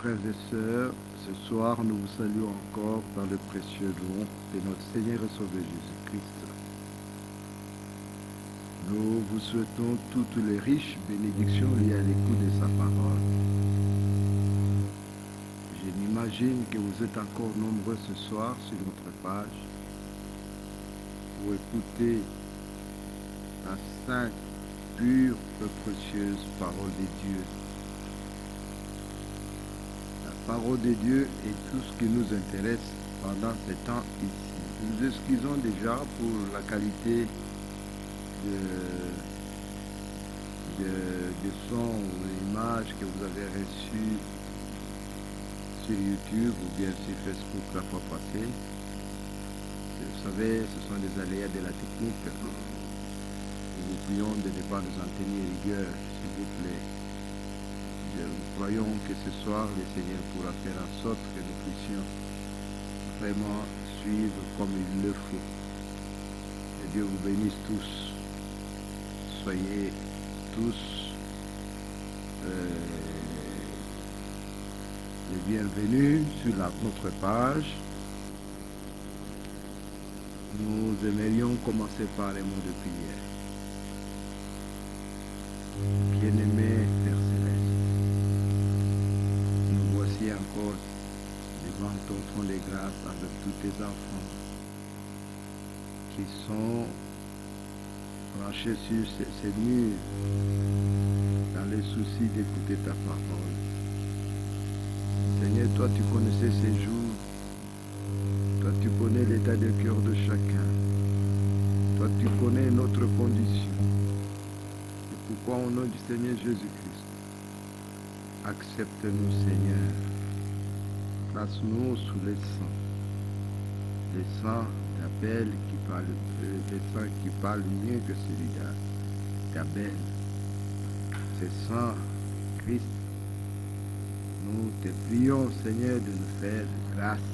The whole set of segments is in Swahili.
Frères et sœurs, ce soir nous vous saluons encore par le précieux nom de notre Seigneur et Sauveur Jésus-Christ. Nous vous souhaitons toutes les riches bénédictions liées à l'écoute de sa parole. Je m'imagine que vous êtes encore nombreux ce soir sur notre page pour écouter la sainte, pure et précieuse parole de Dieu. La parole de Dieu est tout ce qui nous intéresse pendant ce temps ici. Nous excusons déjà pour la qualité de son ou d'image que vous avez reçu sur YouTube ou bien sur Facebook la fois passée. Vous savez, ce sont des aléas de la technique. Nous vous prions de ne pas nous en tenir rigueur, s'il vous plaît. Nous croyons que ce soir, le Seigneur pourra faire en sorte que nous puissions vraiment suivre comme il le faut. Que Dieu vous bénisse tous. Soyez tous les bienvenus sur notre page. Nous aimerions commencer par les mots de prière. Bien-aimé Père Céleste, nous voici encore devant ton trône de grâce avec tous tes enfants qui sont branchés sur ces murs dans le souci d'écouter ta parole. Seigneur, toi tu connaissais ces jours, toi tu connais l'état de cœur de chacun, toi tu connais notre condition. C'est pourquoi au nom du Seigneur Jésus-Christ, accepte-nous Seigneur, place-nous sous les sangs d'Abel les sangs qui parlent mieux que celui d'Abel. C'est sang Christ. Nous te prions Seigneur de nous faire grâce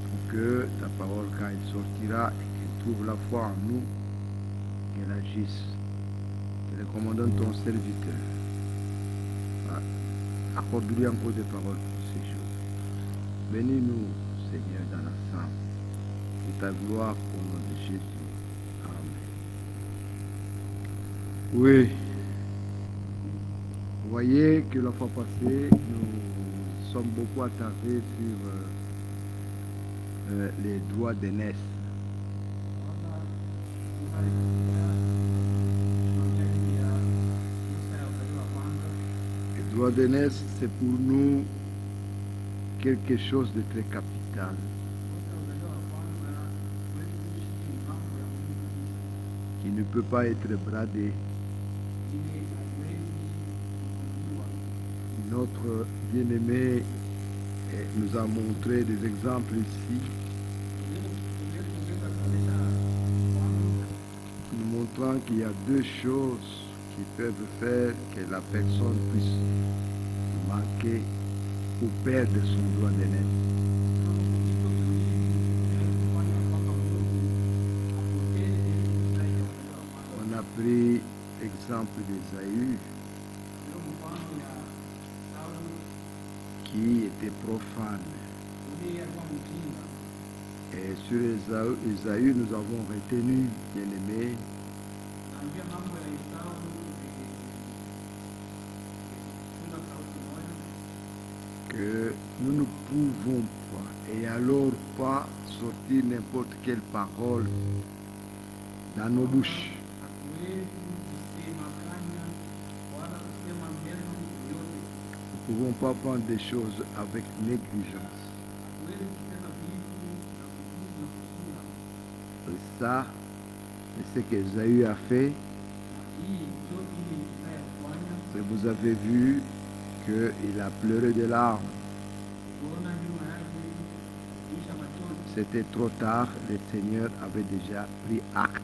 pour que ta parole quand elle sortira et qu'elle trouve la foi en nous, qu'elle agisse. Te recommandons ton serviteur. Accorde-lui encore des paroles pour ces choses. Bénis-nous Seigneur dans l'ensemble. De ta gloire au nom de Jésus. Amen. Oui. Vous voyez que la fois passée, nous sommes beaucoup attardés sur les droits d'aînesse. Les droits d'aînesse, c'est pour nous quelque chose de très capital. Qui ne peut pas être bradé. Notre bien-aimé nous a montré des exemples ici, nous montrant qu'il y a deux choses qui peuvent faire que la personne puisse manquer ou perdre son droit d'aînesse. On a pris l'exemple d'Ésaü qui était profane. Et sur Ésaü, nous avons retenu, bien-aimé, que nous ne pouvons pas, et alors pas sortir n'importe quelle parole dans nos bouches. Nous ne pouvons pas prendre des choses avec négligence. Et ça, c'est ce qu'Ésaü a fait. Et vous avez vu qu'il a pleuré des larmes. C'était trop tard, le Seigneur avait déjà pris acte.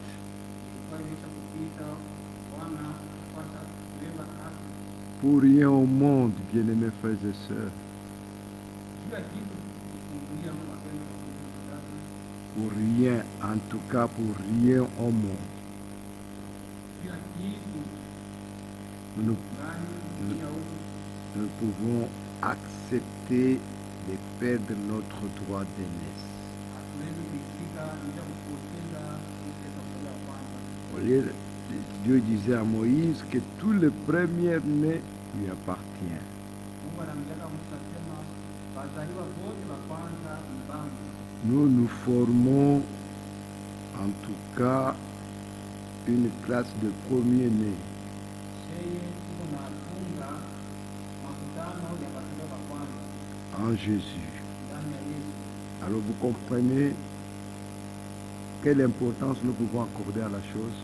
Pour rien au monde, bien-aimés frères et sœurs. Pour rien, en tout cas pour rien au monde. Nous pouvons accepter de perdre notre droit d'aînesse. Dieu disait à Moïse que tout le premier-né lui appartient. Nous formons en tout cas une classe de premier-né. En Jésus. Alors vous comprenez quelle importance nous pouvons accorder à la chose.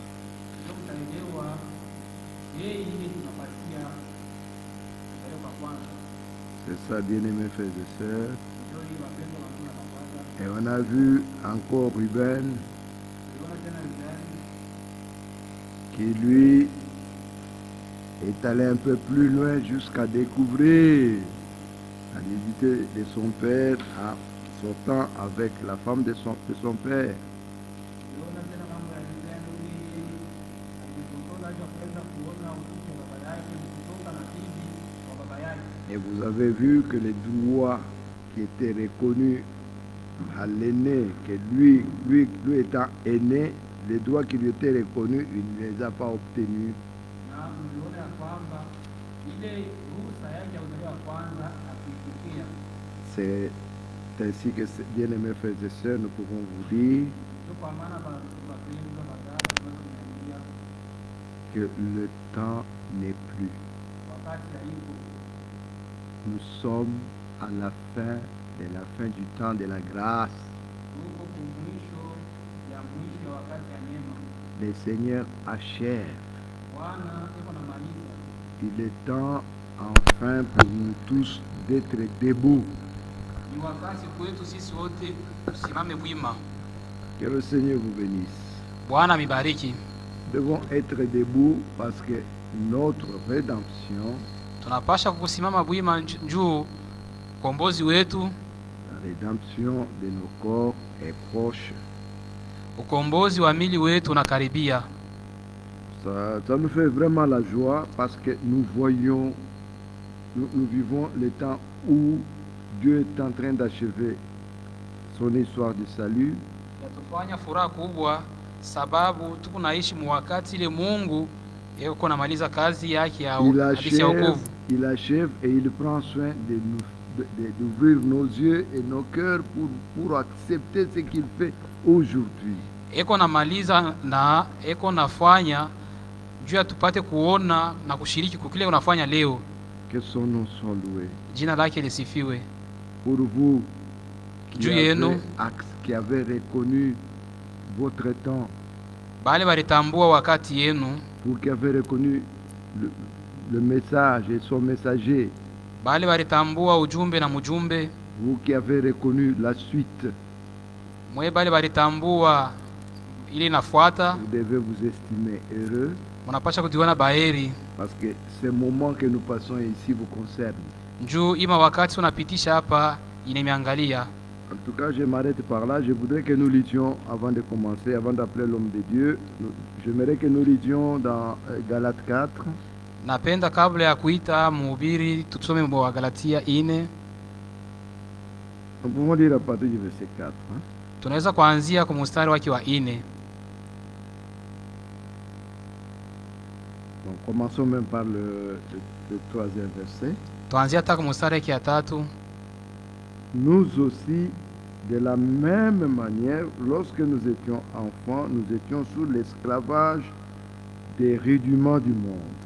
C'est ça, bien-aimés frères et sœurs. Et on a vu encore Ruben qui lui est allé un peu plus loin jusqu'à découvrir la nudité de son père en sortant avec la femme de son père. Et vous avez vu que les droits qui étaient reconnus à l'aîné, que lui étant aîné, les droits qui lui étaient reconnus, il ne les a pas obtenus. C'est ainsi que, bien-aimés frères et sœurs, nous pouvons vous dire que le temps n'est plus. Nous sommes à la fin du temps de la grâce. Le Seigneur achève. Il est temps enfin pour nous tous d'être debout. Que le Seigneur vous bénisse. Nous devons être debout parce que notre rédemption, tunapasha kusimama bwima juu ukombozi wetu. La rédemption de nos corps est proche. Ukombozi wa mili wetu unakaribia. Ça nous fait vraiment la joie parce que nous voyons, nous vivons le temps où Dieu est en train d'achever son histoire de salut. Yatufanya furaha kubwa sababu tukunaishi mwakati ile Mungu yuko namaliza kazi yake ya wokovu. Il achève et il prend soin d'ouvrir nos yeux et nos cœurs pour accepter ce qu'il fait aujourd'hui. Eko namaliza na eko nafanya juu tupate kuona na kushiriki kile unafanya leo. Que son nom soit loué. Jina lake lisifiwe. Pour vous qui avez reconnu votre temps. Bale balitambua wakati yenu. Vous qui avez reconnu le message et son messager. Bale balitambua ujumbe na mujumbe. Vous qui avez reconnu la suite. Mwe bale balitambua ili nafuata. Vous devez vous estimer heureux. Munapasha kujiona baheri. Parce que ces moments que nous passons ici vous concernent. Njoo ima wakati unapitisha hapa inemiangalia. En tout cas, je m'arrête par là. Je voudrais que nous lisions, avant de commencer, avant d'appeler l'homme de Dieu, j'aimerais que nous lisions dans Galates 4. Napenda kabla ya kuita mhubiri tusome wa Galatia 4. On peut lire à partir du verset 4. Tunaweza kuanzia kwa mstari wake wa 4. Donc, commençons même par le troisième verset. Tuanzia hata kwa mstari wake wa 3. Nous aussi, de la même manière, lorsque nous étions enfants, nous étions sous l'esclavage des rudiments du monde.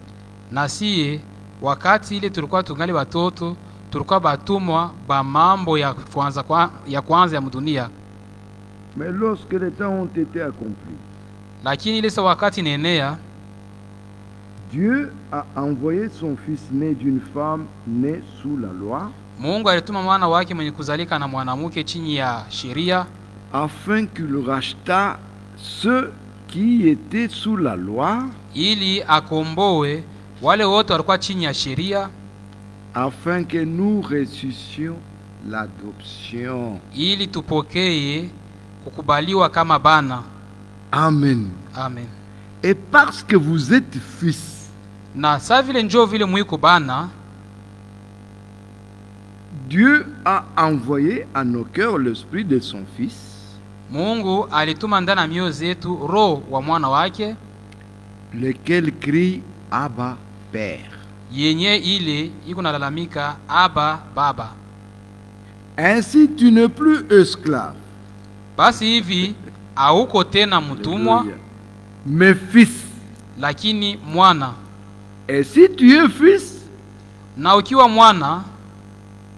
Nasiye, wakati ile tulikuwa tungali watoto, tulikuwa batumwa ba mambo ya kwanza ya dunia. Mais lorsque les temps ont été accomplis, lakini ile sa wakati nenea, Dieu a envoyé son fils né d'une femme née sous la loi. Mungu alituma mwana wake mwenye kuzalika na mwanamke chini ya sheria, afin qu'il racheta ceux qui étaient sous la loi, ili akomboe wale wote walikuwa chini ya sheria, afin que nous ressuscitions l'adoption, ili tupokee kukubaliwa kama bana. Amen. Amen. Et parce que vous êtes fils, na sa vile njoo vile mwiko bana, Dieu a envoyé à nos cœurs l'esprit de son Fils, Mungu alituma ndani ya mioyo zetu roho wa mwana wake, lequel crie Abba Père. yenye ile iko nalalamika Aba Baba. Ainsi tu n'es plus esclave, Basi hivi hauko tena mtumwa, mais fils. lakini mwana. Et si tu es fils, Na ukiwa mwana,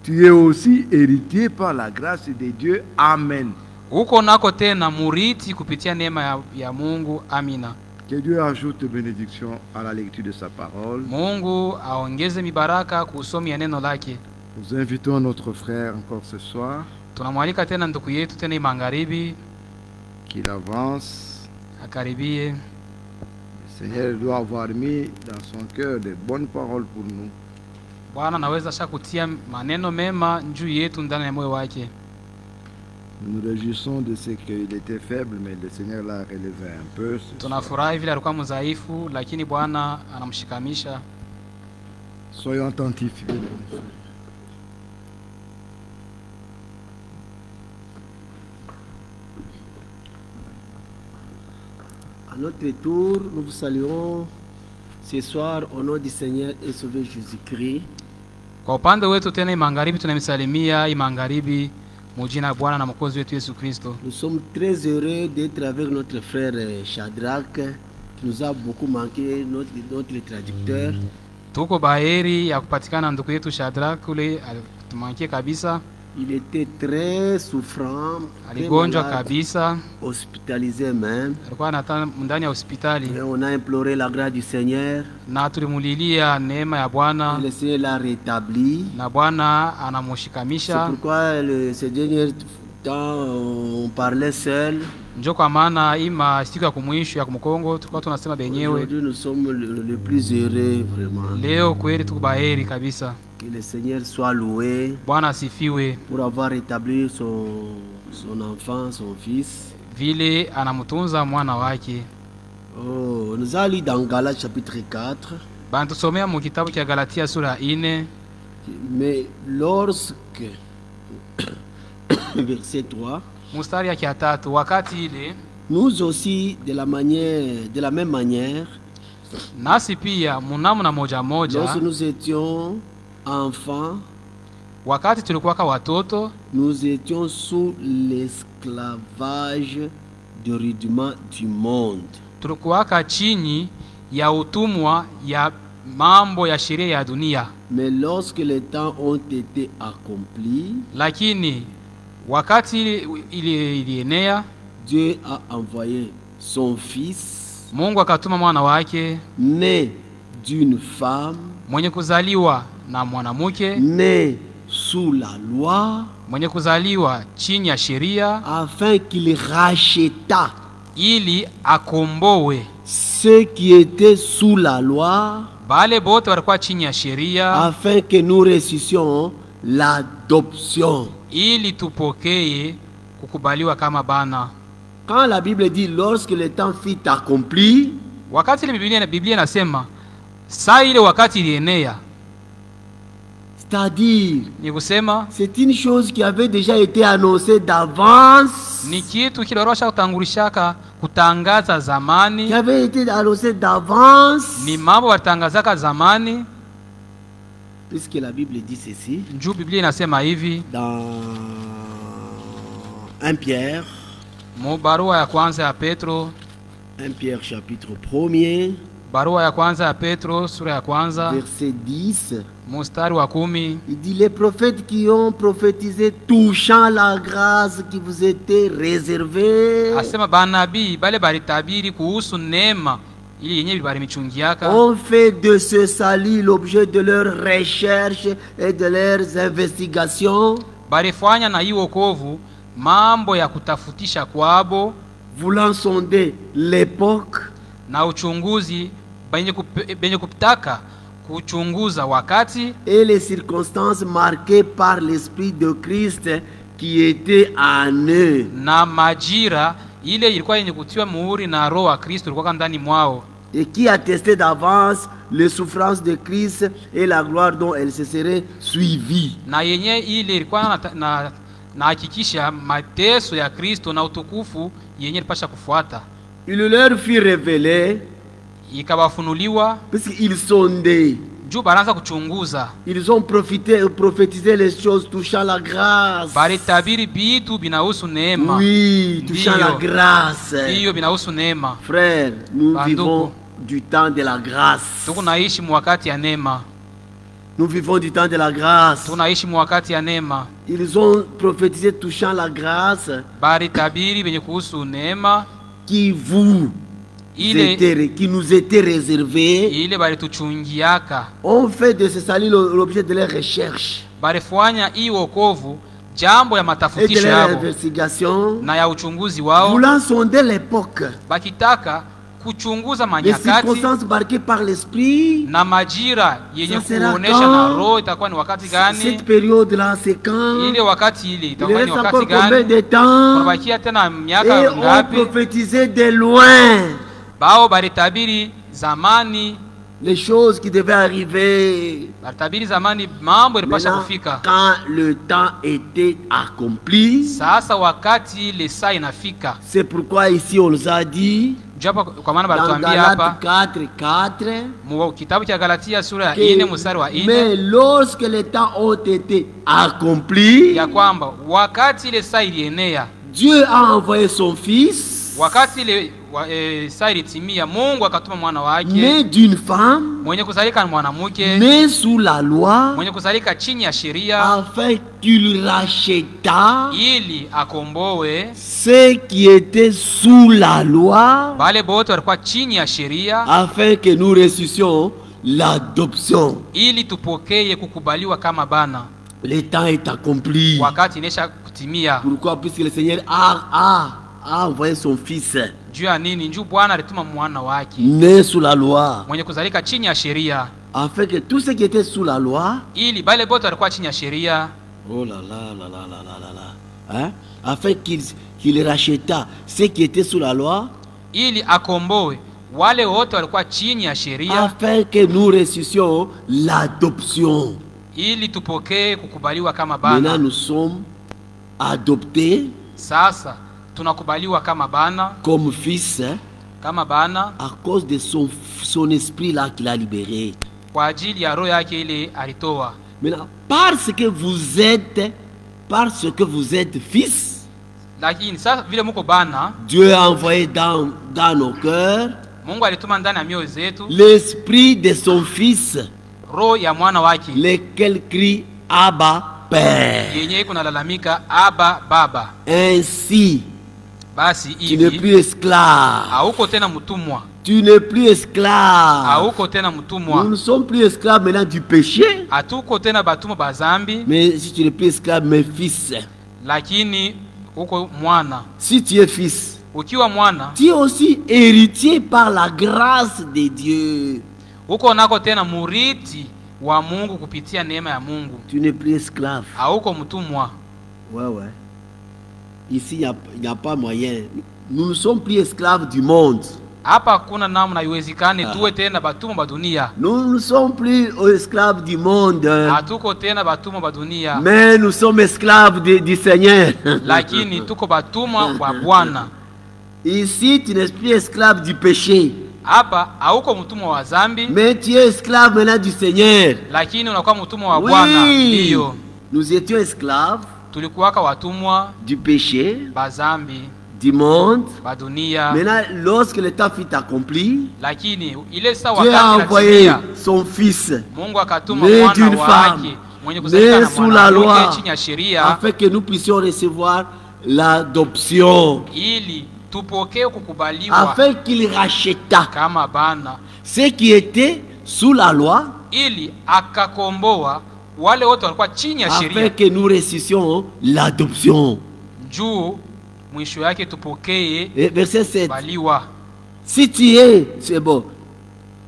tu es aussi héritier par la grâce de Dieu. Amen. uko nako tena muriti kupitia neema ya Mungu. Amina. Que Dieu ajoute bénédiction à la lecture de sa parole. Mungu aongeze mibaraka kusomi ya neno lake. Nous invitons notre frère encore ce soir Tunamwalika tena ndugu yetu tena magharibi qu'il avance. akaribie. Le Seigneur doit avoir mis dans son cœur de bonnes paroles pour nous. Bwana naweza shakutia maneno mema juu yetu ndani ya moyo wake. Nous nous réjouissons de ce qu'il était faible, mais le Seigneur l'a relevé un peu. Tunafurahi vile alikuwa mdhaifu, lakini Bwana anamshikamisha. Soyons attentifs. À notre tour, nous vous saluons ce soir au nom du Seigneur et Sauveur Jésus-Christ. Kwa upande wetu tena magharibi tunamsalimia magharibi mujina la Bwana na Mwokozi wetu Yesu Kristo. Nous sommes très heureux d'être avec notre frère Shadrach qui nous a beaucoup manqué, notre traducteur. Tuko baheri ya kupatikana ndugu yetu Shadrach kule tumankie kabisa. Il était très souffrant, Aligonjwa kabisa, hospitalisé même. alikuwa ndani ya hospitali. Et on a imploré la grâce du Seigneur. Na tulimulilia neema ya Bwana. Le Seigneur l'a rétabli. Na Bwana C'est anamushikamisha. pourquoi ce dernier temps on parlait seul. Njo kwa maana ima siku ya kumwisho ya kumkongo tulikuwa tunasema benyewe. Aujourd'hui nous sommes le plus heureux vraiment. Leo kweli tuko baheri kabisa. Que le Seigneur soit loué Bwana asifiwe. pour avoir rétabli son enfant, son fils. Vile anamutunza mwana wake. Oh, nous allons lire dans Galates chapitre 4. Bantusomea mu kitabu cha Galatia sura 4. Mais lorsque verset 3, Mstari ya 3, wakati ile nous aussi de la même manière, nasi pia munamna moja moja, lorsque nous étions enfants, wakati tulikuwa watoto, nous étions sous l'esclavage du rudiment du monde. tulikuwa chini ya utumwa ya mambo ya sheria ya dunia. Mais lorsque les temps ont été accomplis, Lakini wakati ilienea, Dieu a envoyé son fils, Mungu akatuma mwana wake, né d'une femme, mwenye kuzaliwa na mwanamke, né sous la loi, mwenye kuzaliwa chini ya sheria, afin qu'il racheta ili akombowe ceux qui étaient sous la loi, bale bote walikuwa chini ya sheria, afin que nous ressuscitions l'adoption. ili tupokee kukubaliwa kama bana. Quand la Bible dit lorsque le temps fut accompli, Wakati ile Biblia inasema saa ile wakati ilienea, c'est-à-dire ni kusema c'est une chose qui avait déjà été annoncée d'avance, ni kitu kilorosha kutangulishaka kutangaza zamani, qui avait été annoncé d'avance, ni mambo watangazaka zamani. puisque la Bible dit ceci Njoo Biblia inasema hivi dans 1 Pierre, mu barua ya kwanza ya Petro, 1 Pierre chapitre 1er, barua ya kwanza ya Petro sura ya kwanza verset 10. mstari wa 10, Il dit les prophètes qui ont prophétisé touchant la grâce qui vous était réservée asema banabii bale balitabiri kuhusu neema ili yenyewe bali michungiaka, ont fait de ce salut l'objet de leurs recherches et de leurs investigations, balifanya na hiyo wokovu mambo ya kutafutisha kwabo voulant sonder l'époque na uchunguzi benye kupitaka kuchunguza wakati et les circonstances marquées par l'Esprit de Christ qui était en eux. na majira ile ilikuwa yenye kutiwa muhuri na roho wa Kristo ilikuwa ndani mwao. et qui attestait d'avance les souffrances de Christ et la gloire dont elle se serait suivie. Na yenye ile ilikuwa na hakikisha mateso ya Kristo na utukufu yenye ilipasha kufuata. Il leur fit révéler, Ikawafunuliwa puisqu'ils sondaient, juu baranza kuchunguza, ils ont prophétisé les choses touchant la grâce. balitabiri bitu binahusu neema. Oui, touchant la grâce. Hiyo binahusu neema. Frère, nous Banduku. vivons du temps de la grâce. Tunaishi mwakati ya neema. Nous vivons du temps de la grâce. Tunaishi mwakati ya neema. Ils ont prophétisé touchant la grâce Balitabiri benye kuhusu neema qui qui nous était réservée. ile balituchungiaka. On fait de ce salut l'objet de leurs recherches Balifanya hii wokovu jambo ya et de matafutisho leurs yao investigations, na ya uchunguzi wao, voulant sonder l'époque, bakitaka kuchunguza les manyakati circonstances marquées par l'esprit. na majira yenye Ça sera kuonesha quand? na roho itakuwa ni wakati gani. Cette période-là, c'est quand? Ile wakati ile Il itakuwa ni reste wakati encore combien gani. de temps? Kunabakia tena Et miaka on ngapi? prophétisait de loin Bao balitabiri zamani, les choses qui devaient arriver. balitabiri zamani mambo ilipasha Maintenant, kufika. quand le temps était accompli, Sasa wakati ile saa inafika, c'est pourquoi ici on nous a dit japo kwa maana dans balituambia Galates hapa 4:4 mu kitabu cha Galatia sura ya que 4 mstari wa 4 mais lorsque les temps ont été accomplis, ya kwamba wakati ile saa ilienea, Dieu a envoyé son fils, wakati ile saa ilitimia, Mungu akatuma mwana wake né d'une femme, mwenye kuzalika na mwanamke, né sous la loi, mwenye kuzalika chini ya sheria, afin qu'il racheta ili akomboe ceux qui étaient sous la loi, wale bote walikuwa chini ya sheria, afin que nous reçussions l'adoption. ili tupokee kukubaliwa kama bana. Le temps est accompli. Wakati inesha kutimia. Pourquoi? Puisque le Seigneur a envoyé son fils, Juu ya nini? Njuu Bwana alituma mwana wake né sous la loi, mwenye kuzalika chini ya sheria, afin que tous ceux qui étaient sous la loi, ili bale bote walikuwa chini ya sheria, oh là là là là là là là là, hein? Afin qu'il racheta ceux qui étaient sous la loi, ili akomboe wale wote walikuwa chini ya sheria, afin que nous reçussions l'adoption. ili tupokee kukubaliwa kama Maintenant bana. nous sommes adoptés Sasa tunakubaliwa kama bana, comme fils, hein, kama bana à cause de son esprit là qu'il a libéré. kwa ajili ya roho yake ile alitoa. Maintenant, parce que vous êtes fils, Lakini sasa vile muko bana, Dieu a envoyé dans nos cœurs Mungu alituma ndani ya mioyo zetu l'esprit de son fils, roho ya mwana wake lequel crie Abba Père. yenye iko nalalamika Aba Baba. Ainsi, Basi tu n'es hivi plus esclave. hauko tena mtumwa, Tu n'es plus esclave. hauko tena Nous mtumwa, ne sommes plus esclaves maintenant du péché. hatuko tena batumwa ba zambi, Mais si tu n'es plus esclave, mais fils. lakini uko mwana. Si tu es fils, Ukiwa mwana tu es aussi héritier par la grâce de Dieu. uko nako tena muriti wa Mungu kupitia neema ya Mungu, Tu n'es plus esclave. hauko mtumwa. Ouais, ouais. Ici, il n'y a pas moyen. Nous ne sommes plus esclaves du monde. Hapa hakuna namna iwezekane tuwe tena batumwa ba dunia. Nous ne sommes plus esclaves du monde. Hatuko tena batumwa ba dunia, Mais nous sommes esclaves du Seigneur. lakini tuko batumwa wa Bwana. Ici, tu n'es plus esclave du péché. Hapa hauko mtumwa wa zambi, Mais tu es esclave maintenant du Seigneur. lakini unakuwa mtumwa wa Bwana. Oui. Ndio Nous étions esclaves tulikuwaka watumwa du péché, ba zambi du monde. ba dunia, Maintenant, lorsque le temps fut accompli, lakini ile saa Dieu a wakati envoyé natimia, son fils, Mungu akatuma né mwana d'une femme, wake mwenye kuzalika né na sous la loi, mwanamke chini ya sheria, afin que nous puissions recevoir l'adoption, ili tupokee kukubaliwa afin qu'il racheta kama bana, ceux qui étaient sous la loi, ili akakomboa wale wote walikuwa chini ya afin sheria, que nous reçussions l'adoption. juu mwisho yake tupokee Et verset 7. baliwa. Si tu es, c'est bon.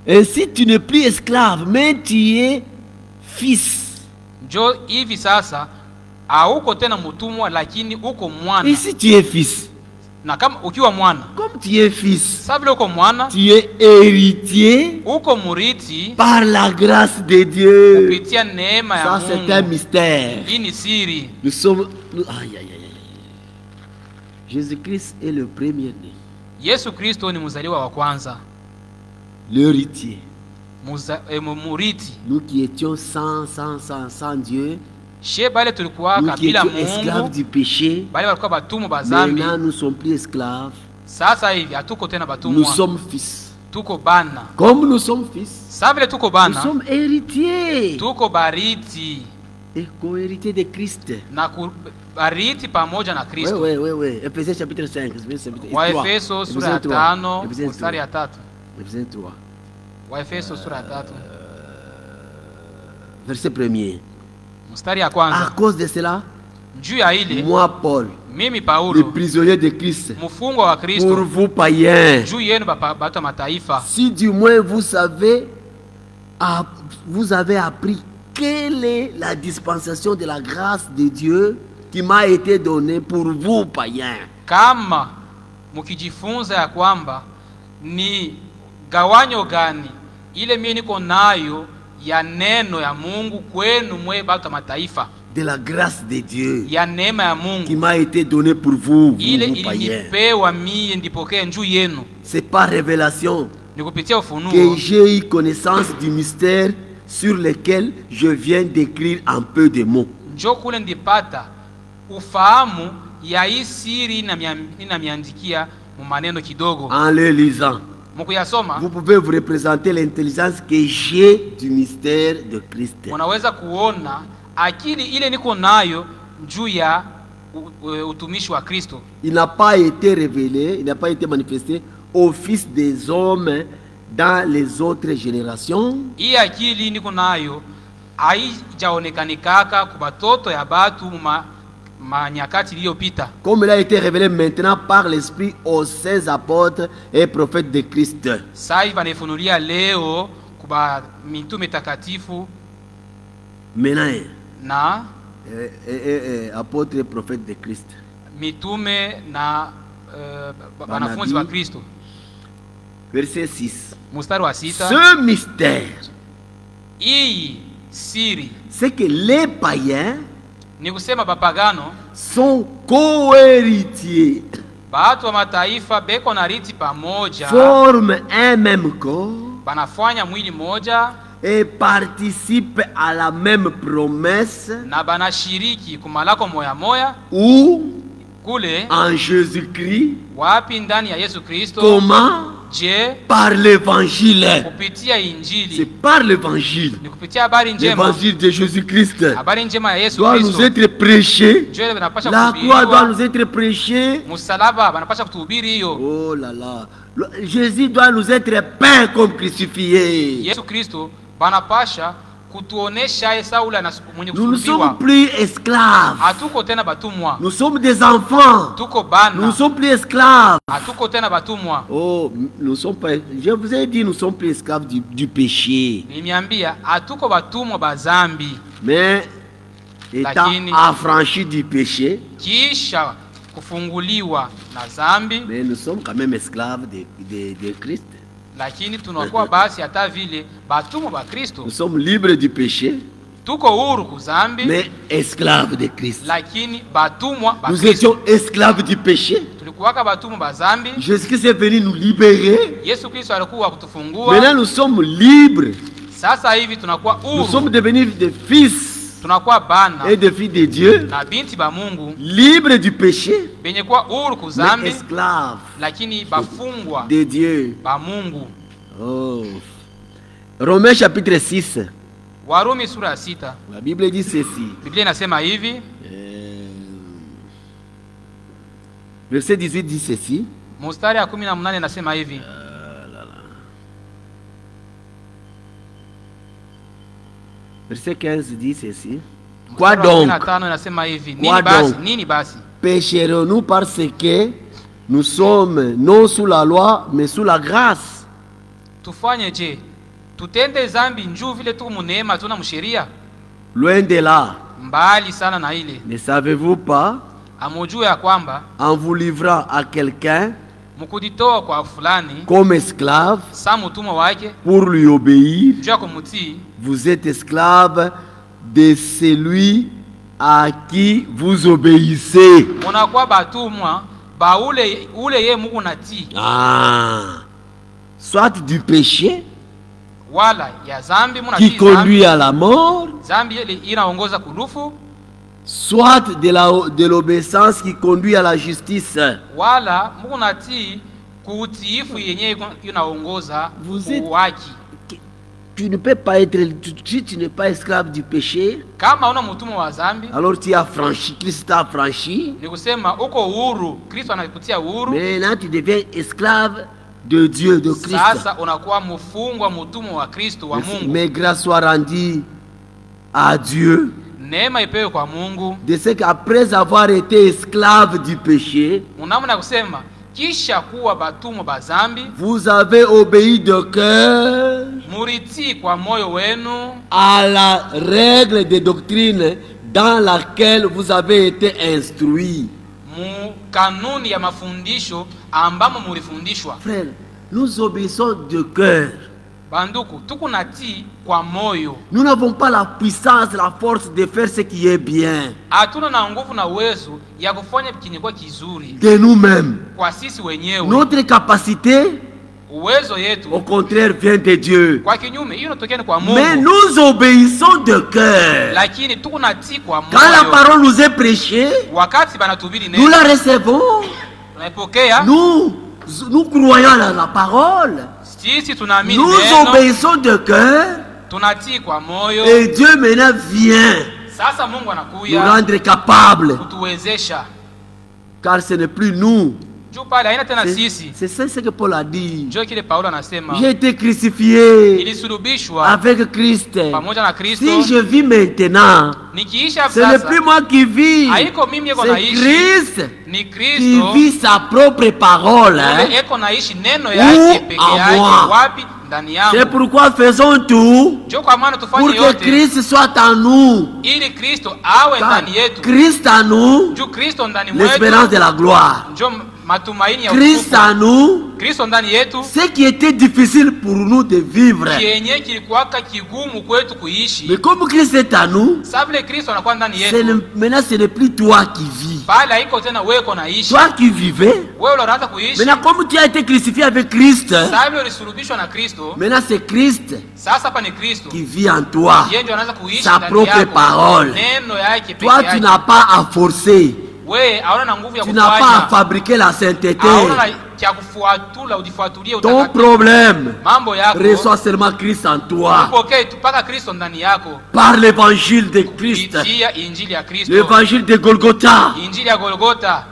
Et si tu n'es plus esclave, mais tu es fils. Njo hivi sasa hauko tena mtumwa, lakini uko Et mwana. si tu es fils, Na kama ukiwa mwana, comme tu es fils, sasa vile uko mwana, tu es héritier uko muriti par la grâce de Dieu. kupitia neema ya Ça, c'est un Mungu. mystère. Hii ni siri. Nous sommes... Aïe, aïe, aïe, aïe. Jésus-Christ est le premier-né, Yesu Kristo ni mzaliwa wa kwanza, l'héritier. muriti. Nous qui étions sans Dieu, She bale nous tulikuwaka qui bila étions esclaves Mungu, du péché, bale walikuwa batumwa ba zambi. maintenant nous ne sommes plus esclaves, Sasa hivi hatuko tena nous batumwa, sommes fils. tuko bana. Comme nous sommes fils, Sasa vile tuko nous bana, sommes héritiers tuko bariti et co-héritiers de Christ. na bariti pamoja na Oui, Kristo. oui, oui, oui. Éphésiens chapitre 5, Waefeso sura ya 5 mstari ya 3. Éphésiens 3, Waefeso sura ya 3 verset 1er. mstari ya À kwanza. cause de cela, Juu ya ile moi Paul, mimi le Paulo, prisonnier de Christ, mfungwa wa pour Kristo, vous païens, juu yenu batu wa mataifa, si du moins vous savez, vous avez appris quelle est la dispensation de la grâce de Dieu qui m'a été donnée pour vous païens. kama mukijifunza ya kwamba ni gawanyo gani ile mimi niko nayo ya neno ya Mungu kwenu mwe batu wa mataifa, De la grâce de Dieu ya neema ya qui Mungu m'a été donnée pour vous, ile vous païens. ilinipewa mie ndipokee njuu yenu, C'est par révélation ni kupitia que ufunuo j'ai eu connaissance du mystère sur lequel je viens d'écrire en peu de mots. njo kule ndipata ufahamu ya hii siri namiandikia mu maneno kidogo. En le lisant, Mukuyasoma vous pouvez vous représenter l'intelligence que j'ai du mystère de Christ. unaweza kuona akili ile niko nayo juu ya utumishi wa Kristo. Il n'a pas été révélé, il n'a pas été manifesté au fils des hommes dans les autres générations, Hii akili niko nayo haijaonekanikaka kwa batoto ya batu manyakati iliyopita, comme il a été révélé maintenant par l'Esprit aux saints apôtres et prophètes de Christ. sasa hivi anaifunulia leo kwa mitume takatifu Maintenant, na apôtres et prophètes de Christ. mitume na wanafunzi wa Kristo. Verset 6. Mstari wa 6, Ce mystère, hii siri c'est que les païens ni kusema bapagano sont co-héritiers, batu wa mataifa beko na riti pamoja, forment un même corps banafanya mwili moja et participent à la même promesse na banashiriki kumalako moya moya où kule en Jésus-Christ. wapi? Ndani ya Yesu Kristo. Comment? Je, Par l'évangile. kupitia C'est Injili, par l'évangile. ni kupitia habari njema, L'évangile de Jésus-Christ habari njema ya Yesu doit nous Kristo. être prêché. Njoo ile banapasha La croix doit nous kuhubiriwa, être prêchée. msalaba banapasha kutuhubiri hiyo. Oh là là. Jésus doit nous être peint comme crucifié. Yesu Kristo banapasha kutuonesha Sauli mwenye Nous ne sommes kusulubiwa. plus esclaves. Hatuko tena batumwa, Nous sommes des enfants. tuko Nous bana. ne sommes plus esclaves. Hatuko tena batumwa. Oh, nous sommes pas. Je vous ai dit, nous sommes plus esclaves du péché. Nimiambia hatuko batumwa bazambi, Mais étant Lakini- affranchis du péché, kisha kufunguliwa na zambi, mais nous sommes quand même esclaves de Christ. lakini tunakuwa basi hata vile batumwa ba Kristo. Nous sommes libres du péché, Tuko huru kuzambi, mais esclaves de Christ. lakini batumwa ba Nous Kristo. étions esclaves du péché. Tulikuwaka batumwa ba zambi, Jésus-Christ est venu nous libérer. Yesu Kristo alikuwa kutufungua. Maintenant, nous sommes libres. Sasa hivi tunakuwa Nous sommes huru, devenus des fils tunakuwa bana et des filles de Dieu, na binti ba Mungu, libres du péché, benye kuwa huru mais kuzambi, esclaves lakini bafungwa de Dieu. ba Mungu. Oh. Romains chapitre 6. Warumi sura ya 6, La Bible dit ceci. Biblia inasema hivi, Verset 18 dit ceci. mstari ya 18 inasema hivi, Verset 15 dit ceci. Quoi mstari wa donc? 15 inasema hivi, Quoi nini basi? donc? Nini basi? Pécherons-nous parce que nous sommes non sous la loi, mais sous la grâce? Tufanye je? Tutende zambi njuu vile tu muneema tuna msheria? Loin de là. Mbali sana na ile. Ne savez-vous pas amujue ya kwamba en vous livrant à quelqu'un mukujitoa kwa fulani comme esclave sa mutumwa wake pour lui obéir, juu ya kumutii, vous êtes esclave de celui à qui vous obéissez. munakuwa batumwa ba ule ye Mungu natii, Soit du péché wala ya zambi qui munatii conduit à la mort, zambi ile inaongoza kulufu, soit de l'obéissance qui conduit à la justice. wala Mungu natii kuutiifu yenye inaongoza Vous êtes- kuwaki. Tu ne peux pas être, si tu n'es pas esclave du péché, Kama una mutumwa wa zambi, alors tu as franchi, Christ t'a franchi. ni kusema uko huru, Kristo anakutia huru. Maintenant tu deviens esclave de Dieu, de Christ. Sasa unakuwa mfungwa mutumwa wa Kristo wa Mungu. Mais grâce soit rendue à Dieu Neema ipewe kwa Mungu. de ce qu'après avoir été esclave du péché, Unamna kusema kisha kuwa batumwa ba zambi, vous avez obéi de cœur muritii kwa moyo wenu à la règle de doctrine dans laquelle vous avez été instruit. mu kanuni ya mafundisho ambamo mulifundishwa. Frère, nous obéissons de cœur. Banduku, tukunatii kwa moyo. Nous n'avons pas la puissance, la force de faire ce qui est bien Hatuna na nguvu na uwezo ya kufanya kinyekwa kizuri de nous-mêmes. kwa sisi wenyewe. Notre capacité, Uwezo yetu au contraire, vient de Dieu. kwa kinyume hiyo inatokea ni kwa Mais Mungu. nous obéissons de cœur. Lakini tukunatii kwa Quand la moyo. parole nous est prêchée, Wakati banatubiri nous la neno, recevons. tunaipokea, Nous croyons à la parole. sisi tunaamini Nous neno, obéissons de cœur. tunatii kwa moyo. Et Dieu maintenant vient Sasa Mungu nous anakuya rendre capables. kutuwezesha. Car ce n'est plus nous. Juu pale haina tena sisi. C'est ça ce que Paul a dit. Njoo kile Paulo anasema, J'ai été crucifié ilisulubishwa avec Christ. pamoja na Kristo. Si je vis maintenant, Nikiisha ce n'est sasa, plus moi qui vis. haiko mimi yeko C'est naishi, Christ ni qui Kristo vit sa propre parole. yule eko naishi neno yake peke en yake. moi. Wapi? Ndani C'est yangu. pourquoi faisons tout Njoo kwa maana pour tufanye que yote Christ soit en nous. ili Kristo awe Car ndani yetu. Christ en nous, Juu Kristo ndani l'espérance mwetu de la gloire. njoo matumaini ya Christ utukufu. en nous, Kristo ndani yetu, ce qui était difficile pour nous de vivre. kienye kilikuwaka kigumu kwetu Mais kuishi. comme Christ est en nous, Sababu vile Kristo anakuwa ndani ce yetu, maintenant ce n'est plus toi qui vis. pale haiko tena wewe uko naishi. Toi qui vivais, Wewe ule unaanza kuishi. maintenant comme tu as été crucifié avec Christ, Sababu ulisulubishwa na Kristo, maintenant c'est Christ sasa hapa ni Kristo. qui vit en toi. Yeye ndio anaanza kuishi Sa ndani propre yako. parole. Neno yake peke Toi, tu yake. n'as pas à forcer. Wewe hauna na nguvu ya Tu n'as pas à kufanya. fabriquer la sainteté. Hauna na cha kufuatula ujifuatulie Ton utakatifu. problème, Mambo yako reçois seulement Christ en toi. upokee tu mpaka Kristo ndani yako. Par l'évangile de Christ, Kupitia injili ya Kristo. l'évangile de Golgotha. Injili ya Golgotha.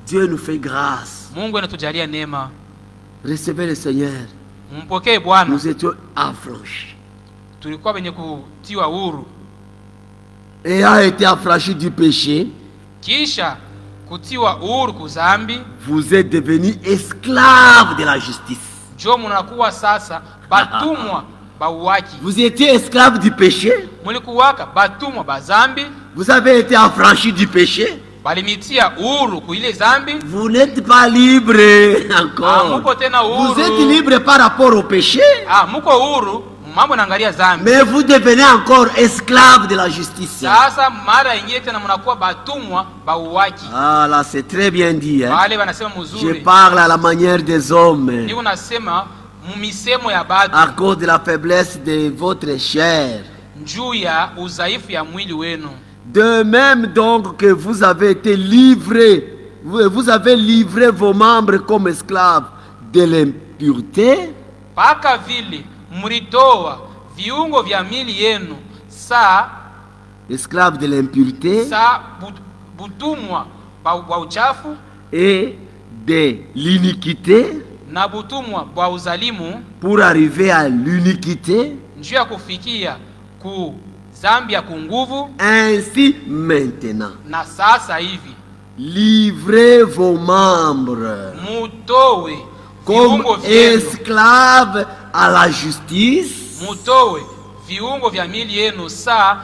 Dieu nous fait grâce. Mungu anatujalia neema. Recevez le Seigneur. Mpokee Bwana. Nous étions affranchis. Tulikuwa wenye kutiwa huru. Et a été affranchis du péché. Kisha kutiwa huru kuzambi, Vous êtes devenus esclaves de la justice. jo munakuwa sasa batumwa bauwaki. Vous étiez esclaves du péché. Mulikuwaka batumwa bazambi, Vous avez été affranchis du péché. balimitia huru kuile zambi. Vous n'êtes pas libre encore. Muko tena huru. Vous êtes libre par rapport au péché. Muko huru, mambo naangalia zambi. Mais vous devenez encore esclaves de la justice. Sasa mara ingine tena munakuwa batumwa bauwaki. Ah là, c'est très bien dit. Hein? Wale wanasema Je mzuri. parle à la manière des hommes. Niko nasema mumisemo ya batu À cause de la faiblesse de votre chair. njuu ya udhaifu ya mwili wenu. De même donc que vous avez été livrés, vous avez livré vos membres comme esclaves de l'impureté, Paka vile mlitoa viungo vya mili yenu saa esclaves de l'impureté butumwa bwa uchafu et de l'iniquité na butumwa bwa uzalimu, pour arriver à l'uniquité. njuu ya kufikia ku zambi ya kunguvu. Ainsi maintenant, Na sasa hivi livrez vos membres mutowe comme viungo vyenu, esclaves à la justice mutowe viungo vya mili yenu saa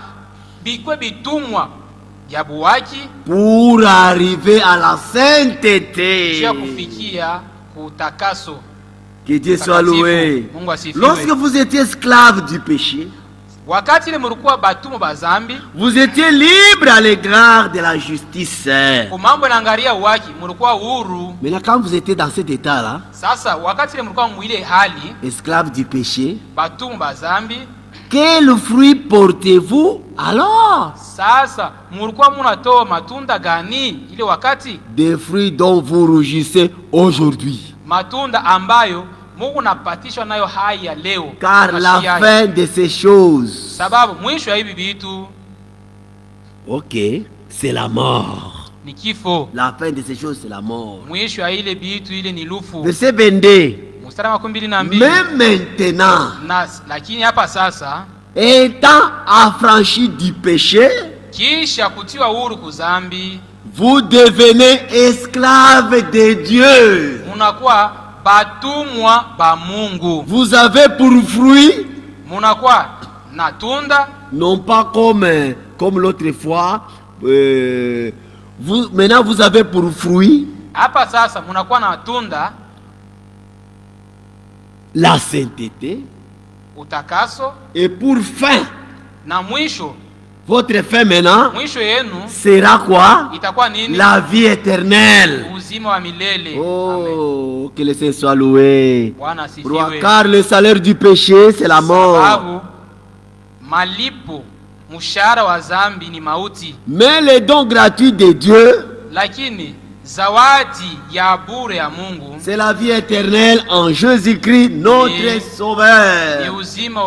bikwe bitumwa ya buwaki pour arriver à la sainteté. kisha kufikia kutakaso. Que Dieu soit loué. Mungu asifiwe. Lorsque vous étiez esclave du péché, Wakati ile mulikuwa batumwa bazambi, vous étiez libre à l'égard de la justice. kumambo naangalia uwaki mulikuwa huru. Maintenant, quand vous étiez dans cet état-là, Sasa wakati ile mulikuwa mwile hali esclave du péché, batumwa bazambi, quel fruit portez-vous alors? sasa mulikuwa munatoa matunda gani ile wakati? Des fruits dont vous rougissez aujourd'hui. Matunda ambayo Mungu napatishwa nayo haya leo. Car la Mashiach. fin de ces choses, Sababu mwisho ya hivi vitu ok, c'est la mort. ni kifo. La fin de ces choses, c'est la mort. Mwisho ya ile bitu ile ni lufu. Verset 22. Mstari wa 22. Mais maintenant, Lakini hapa sasa étant affranchis du péché, kisha kutiwa huru kuzambi, vous devenez esclaves de Dieu. munakuwa batumwa ba Mungu. Vous avez pour fruit, Munakuwa na tunda, non pas comme l'autre fois, maintenant vous avez pour fruit hapa sasa munakuwa na tunda la sainteté, utakaso, et pour fin, na mwisho votre fin maintenant yenu sera quoi? itakuwa nini? La vie éternelle. Uzima wa milele. Amen. Oh, que le Seigneur soit loué. Bwana asifiwe. Car le salaire du péché, c'est la mort. Sababu malipo mshahara wa zambi ni mauti, Mais le don gratuit de Dieu, lakini zawadi ya bure ya Mungu c'est la vie éternelle en Jésus-Christ, notre ni Sauveur. uzima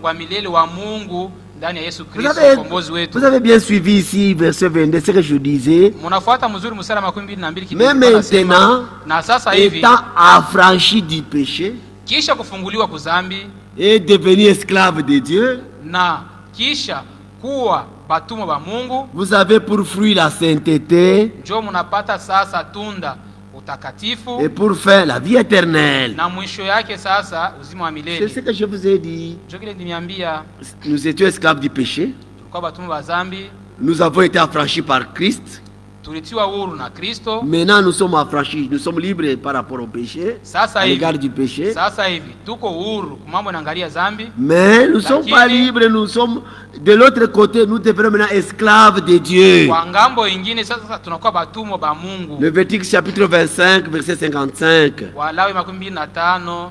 wa milele wa Mungu ndani ya Yesu Vous Kristo avez, mkombozi wetu. vous avez bien suivi ici, verset 22, ce que je disais. Munafuata mzuri mstari wa 22 Mais maintenant, na sasa hivi étant affranchi du péché kisha kufunguliwa kuzambi et devenu esclave de Dieu, na kisha kuwa batumwa ba Mungu, vous avez pour fruit la sainteté njo munapata sasa tunda utakatifu, et pour fin la vie éternelle. na mwisho yake sasa uzima wa C'est milele. ce que je vous ai dit. Njo kile niliambia, Nous étions esclaves du péché. tulikuwa batumwa ba zambi, Nous avons été affranchis par Christ. tulitiwa huru na Kristo. Maintenant, nous sommes affranchis. Nous sommes libres par rapport au péché, Sasa à hivi l'égard du péché. sasa hivi tuko huru kumambo naangalia zambi, Mais nous ne sommes pas libres. Nous sommes de l'autre côté. Nous devenons maintenant esclaves de Dieu. kwa ngambo ingine sasa tunakuwa batumwa ba Mungu. Levitique chapitre 25, verset 55. Walawi 25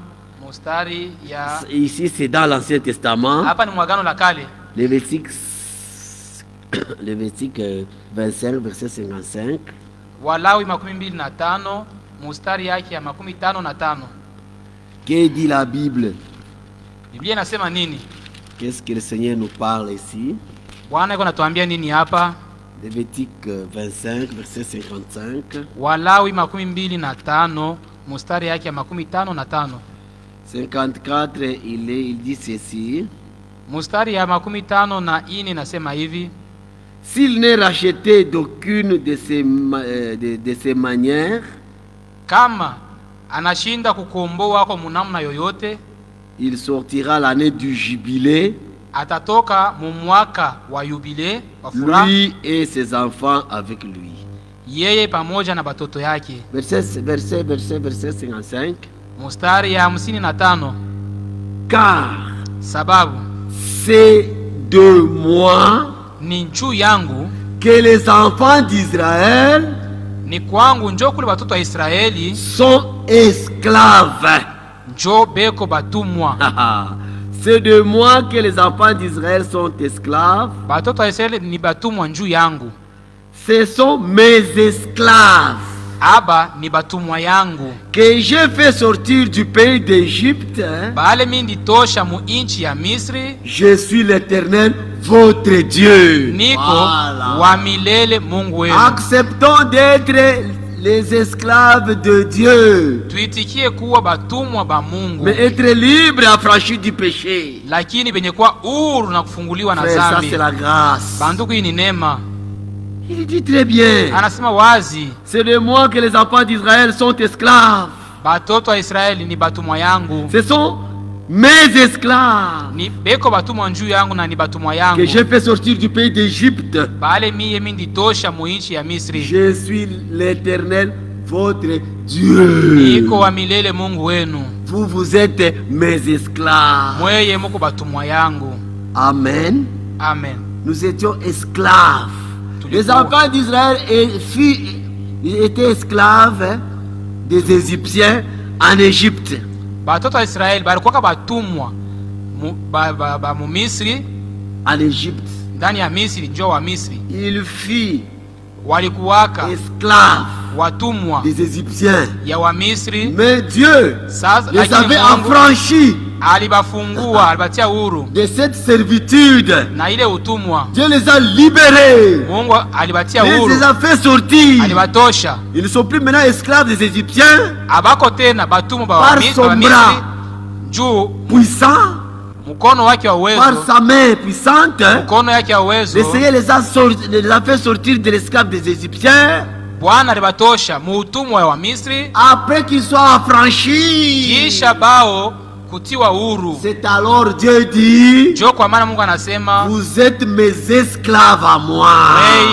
mstari ya Ici, c'est dans l'Ancien Testament. hapa ni mwagano la kale. Levitique 25, verset 55. Walawi 25 mstari yake ya 55. Que dit la Bible? Biblia inasema nini? Qu'est-ce que le Seigneur nous parle ici? Bwana yuko natuambia nini hapa? Levitique 25, verset 55. Walawi 25 mstari yake ya 55. 54, il dit ceci. Mstari ya 54 nasema hivi: S'il n'est racheté d'aucune de ces manières, kama anashinda kukomboa kwa munamna yoyote, il sortira l'année du jubilé, atatoka mu mwaka wa yubile wa furaha, lui et ses enfants avec lui. yeye pamoja na batoto yake. Verset 55. Mstari ya 55. Car Sababu c'est de moi ni njuu yangu, que les enfants d'Israël ni kwangu njo kule batoto wa Israeli sont esclaves. njo beko batumwa. C'est de moi que les enfants d'Israël sont esclaves. Batoto wa Israeli ni batumwa njuu yangu. Ce sont mes esclaves Aba ni batumwa yangu, que j'ai fait sortir du pays d'Égypte. baale mindi tosha mu inchi ya Misri. Je suis l'Éternel, votre Dieu. Niko Voilà. wa milele Mungu wenu. Acceptons d'être les esclaves de Dieu, Tuitikie kuwa batumwa ba Mungu, mais être libre, affranchi du péché. lakini benye kuwa huru na kufunguliwa na Frère, ça zambi. c'est la grâce. Banduku, hii ni neema. Il dit très bien. Anasema wazi, C'est de moi que les enfants d'Israël sont esclaves. batoto wa Israeli ni batumwa yangu. Ce sont mes esclaves ni beko batumwa njuu yangu na ni batumwa yangu que j'ai fait sortir du pays d'Égypte. bale miye minditosha muinchi ya Misri. Je suis l'Éternel, votre Dieu. Niko wa milele Mungu wenu. Vous, vous êtes mes esclaves. Mweye muko batumwa yangu. Amen. Amen. Nous étions esclaves. Les enfants d'Israël étaient esclaves des Égyptiens en Égypte. Batoto wa Israeli balikuwa batumwa mu Misri, en Égypte. ndani ya Misri, njo wa Misri. Il fit walikuwaka esclaves watumwa des Égyptiens. ya wa Misri. Mais Dieu Sasa les avait affranchis alibafungua, alibatia huru de cette servitude. na ile utumwa. Dieu les a libérés. Mungu alibatia Il huru, les a fait sortir. alibatosha. Ils ne sont plus maintenant esclaves des Égyptiens. Abako tena batumwa ba Par Misri, son bras juu puissant, mkono wake wa uwezo, par sa main puissante, mkono yake ya uwezo, le Seigneur les a fait sortir de l'esclave des Égyptiens. Bwana alibatosha mu utumwa wa Misri. Après qu'ils soient affranchis, Kisha bao kutiwa huru. c'est alors Dieu dit, Jo kwa maana Mungu anasema, vous êtes mes esclaves à moi.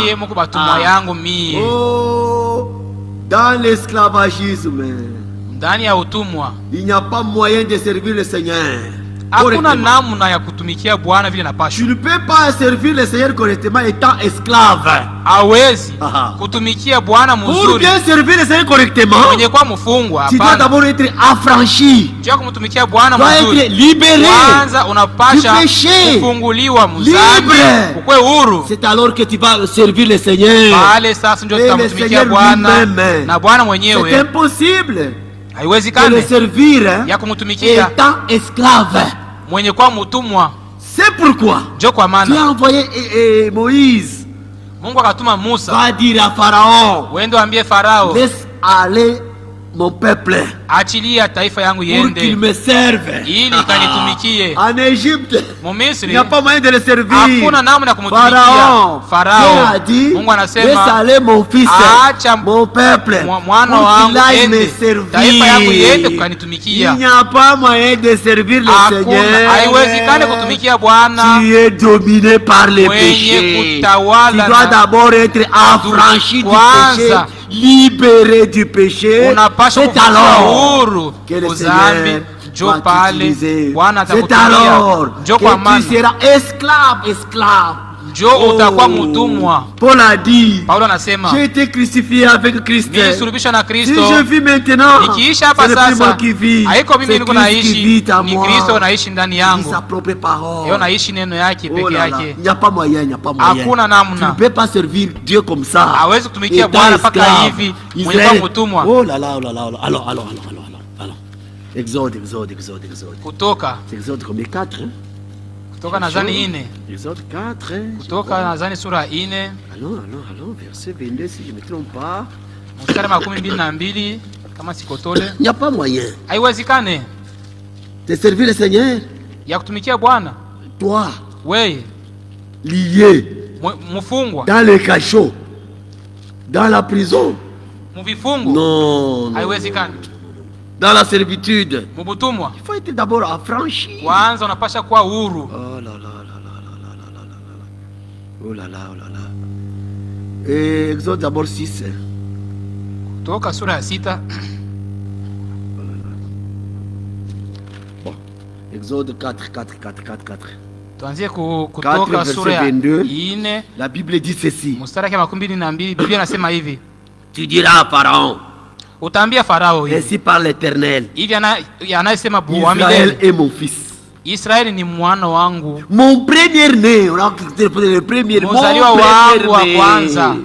weye muko batumwa yangu mie. Oh, dans l'esclavagisme, Ndani ya utumwa il n'y a pas moyen de servir le Seigneur. hakuna namna ya kutumikia Bwana vile Tu napasha. ne peux pas servir le Seigneur correctement étant esclave. Hawezi Aha. kutumikia Bwana Pour mzuri bien servir le Seigneur correctement, mwenye kwa mfungwa. tu dois Hapana, d'abord être affranchi. njoo kumtumikia Bwana Tu dois être mzuri. libéré. Kwanza unapasha Du péché. kufunguliwa mzambi, Libre. ukwe huru. C'est alors que tu vas servir le Seigneur. Pale sasa ndio Et le tutamtumikia Seigneur Bwana lui-même. na Bwana C'est mwenyewe. impossible de le Haiwezekani servir ya kumtumikia étant esclave. mwenye kwa mtumwa. C'est pourquoi Njoo kwa tu maana as envoyé Moïse. Mungu akatuma Musa, Va dire à Pharaon, wende waambie Farao, laisse aller mon peuple achilia taifa yangu pour qu'il yende me serve. ili kanitumikie. En Égypte, Mu il Misri n'y a pas moyen de le servir. hakuna namna ya kumtumikia Pharaon, Dieu a Farao. dit, Mungu laisse anasema aller mon fils, acha mon peuple, mwana pour wangu qu'il aille me ende, taifa yangu yende servir. kukanitumikia. Il n'y a pas moyen de servir le Hakuna, Seigneur. haiwezekani kutumikia Bwana Tu es dominé par les mwenye péchés. Tu kutawala dois na d'abord être affranchi du Kwanza. péché, libéré du péché. unapaswa C'est kufikia alors huru que le kuzambi. Seigneur Njo va pale t'utiliser. Bwana C'est atakutumia. alors Njo kwa que tu maana seras esclave. njo utakuwa mtumwa. Paul a dit, Paulo anasema j'ai été crucifié avec Christ. nilisulubishwa na Si Kristo, je vis maintenant, nikiisha ce hapa n'est plus moi sasa qui vis, haiko mimi c'est niko Christ qui naishi, vit en ni moi. Kristo anaishi ndani Il dit yangu. sa propre parole. Yeye anaishi neno yake Oh peke là là, yake. il n'y a pas moyen, il n'y a pas moyen. Hakuna Tu namna. ne peux pas servir Dieu comme ça. Hawezi kutumikia Étant Bwana mpaka esclave. hivi mwenye Israël. kwa mtumwa. Oh là là, oh là là, oh là. Alors. Exode. Kutoka Exode combien? 4, hein? kutoka nadhani 4, Exode 4, hein? kutoka nadhani sura 4 Allons, verset 22, si je ne me trompe pas. mstari 22 kama sikotole. Il n'y a pas moyen Haiwezekane de servir le Seigneur. ya kutumikia Bwana Toi, wewe lié mfungwa dans le cachot, dans la prison. muvifungo. Non. Haiwezekani. Dans la servitude. Mubutumwa Il faut être d'abord affranchi. kwanza unapasha kuwa huru. Oh là là. Oh là là. Et Exode d'abord 6. Kutoka sura ya 6 Bon. Exode 4. tuanzie 4 kutoka verset sura ya 22. 4 La Bible dit ceci. mstari wa 22. Biblia inasema hivi, Tu diras à Pharaon, utaambia Farao hivi, ainsi par l'Éternel, hivi anayesema Bwana Israël milele, est mon fils. Israeli ni mwana wangu, Mon premier-né, on a le premier, mon mzaliwa wangu wa premier-né. kwanza.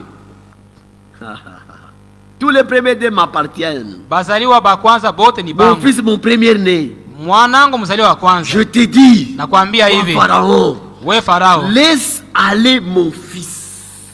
Tous les premiers-nés m'appartiennent. Bazaliwa ba kwanza bote ni Mon bangu. fils, mon premier-né. Mwanangu mzaliwa wa kwanza. Je te dis, Nakwambia hivi, Pharaon, we Farao, laisse aller mon fils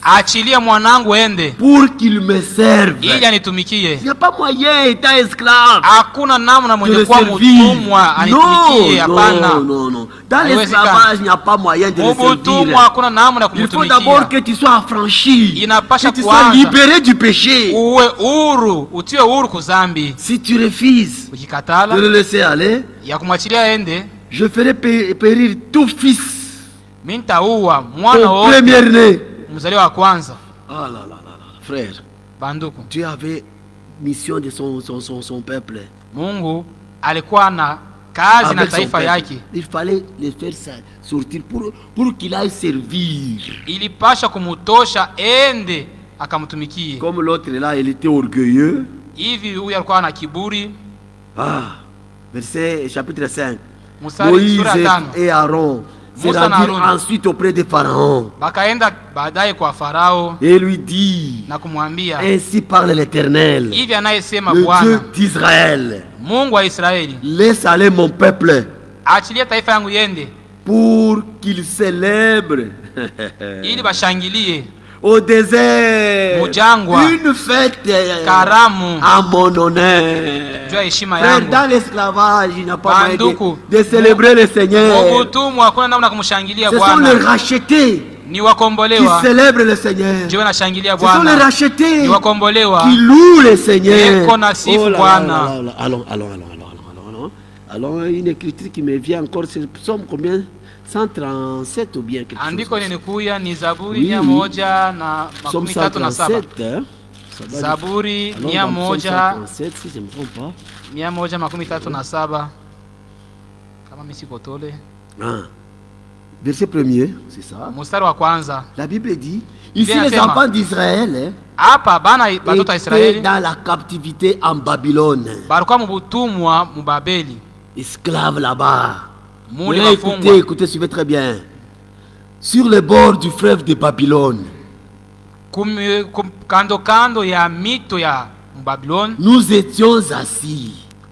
achilia mwanangu ende pour qu'il me serve. ili anitumikie. Il n'y a pas moyen, étant esclave, Hakuna namna de mwenye le kuwa servir. mtumwa anitumikie. Hapana, Non. Dans l'esclavage, il n'y a pas moyen de le Mubutumwa servir. hakuna namna ya Il faut d'abord kumtumikia. que tu sois affranchi, Inapasha que tu sois kuanza libéré du péché. uwe huru, utiwe huru kuzambi. Si tu refuses de Ukikatala le laisser aller, ya kumwachilia aende, je ferai périr tout fils mimi nitaua mwana au wote premier-né. mzaliwa wa kwanza. Ah là là là là, frère, Banduku, Dieu avait mission de son peuple. Mungu alikuwa na kazi na Avec son taifa peuple. yake. Il fallait les faire sortir pour qu'il aille servir. Ilipasha kumutosha ende akamtumikie. Comme l'autre là, il était orgueilleux. Hivi huyu alikuwa na kiburi. Ah, verset chapitre 5. Mstari Moïse sura ya 5. et Aaron se Musa na rendirent Aroni. ensuite auprès de Pharaon Bakaenda baadaye kwa Farao et lui dit, na kumwambia, ainsi parle l'Éternel, hivi anayesema le Dieu Bwana d'Israël, Mungu wa Israeli, laisse aller mon peuple achilie taifa yangu yende pour qu'il célèbre ili bashangilie au désert Mujangwa. une fête karamu à mon honneur. juu ya heshima Frère, yangu. dans l'esclavage, il n'y a pas moyen Banduku, de célébrer le Seigneur. Mubutumwa hakuna namna kumshangilia Ce sont les Bwana. rachetés Ni qui wakombolewa célèbrent le Seigneur. ndio wanashangilia Ce sont les Bwana. rachetés Ni wakombolewa qui louent le Seigneur. Eko na sifu là là Bwana. là là. Allons. Alors, une écriture qui me vient encore, c'est Psaume combien 137 ou bien quelque chose. andiko linikuya ni Zaburi Oui. 137. hein? Ça va Zaburi Allons dans Psaume 137, si je ne me trompe pas. 137 kama mimi sikotole. Ah. Verset premier, c'est ça. Mstari wa kwanza. La Bible dit, ici Bien les asema. enfants d'Israël Hapa bana batoto wa étaient Israeli dans la captivité en Babylone. balikuwa mubutumwa mu Babeli. Esclaves là-bas. Muli Maintenant, écoutez, bafungwa écoutez, suivez très bien. Sur les bords du fleuve de Babylone, kando kando ya mito ya Babiloni, nous étions assis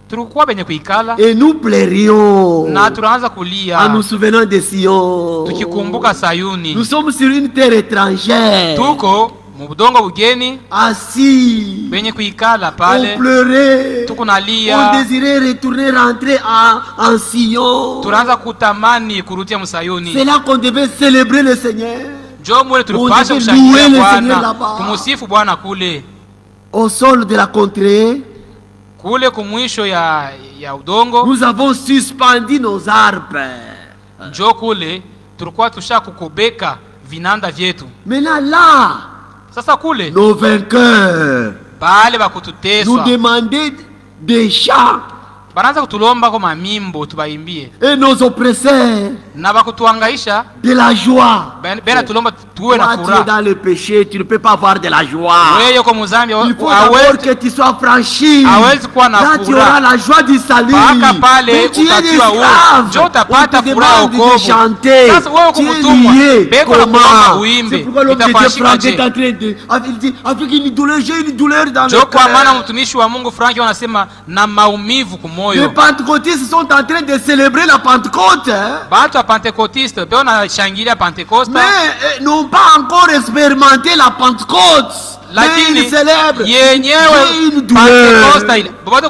tulikuwa benye kuikala et nous pleurions na tunaanza en kulia nous souvenant de Sion. tukikumbuka Sayuni. Nous sommes sur une terre étrangère, Tuko mu budongo bugeni assis, benye kuikala on pale, pleurait, tuko on nalia, désirait retourner, rentrer en Sion. tunaanza kutamani kurudia mu Sayuni. C'est là qu'on devait célébrer le Seigneur. Njo mule tulipasha On devait kushangilia louer le Bwana, Seigneur là-bas. kumusifu Bwana kule Au sol de la contrée, kule kumwisho ya udongo. nous avons suspendu nos harpes. Njo kule tulikuwa tusha kukobeka vinanda vyetu. Maintenant là, Sasa kule nos vainqueurs pale nous bakututeswa demandaient des chants banaanza kutulomba ko mamimbo tubaimbie et nos oppresseurs na bakutuangaisha de la joie. bena tulomba tuwe na Toi, tu es furaha. dans le péché, tu ne peux pas avoir de la joie. Wewe yuko muzambi Il faut d'abord que tu sois franchi. hawezi kuwa na Là, tu furaha. auras la joie du salut. Mpaka pale Mais tu es utatiwa huru. esclave. Njo utapata On te furaha demande de wokovu. chanter. Sasa wewe uko Tu es mtumwa. lié. Beko na kuomba Comment? uimbe. C'est pourquoi l'homme de Dieu Itafanyika Franck je? est en train de... Il dit, avec une douleur, j'ai une douleur dans Njo le kwa maana cœur. mtumishi wa Mungu Franki wanasema na maumivu Les kumoyo. pentecôtistes sont en train de célébrer la Pentecôte. Hein? Batu wa Pentekotiste peo na shangilia Pentekoste, Mais n'ont pas encore expérimenté la Pentecôte. Mais lakini ils célèbrent. yenyewe J'ai une douleur. Pentekoste ile bado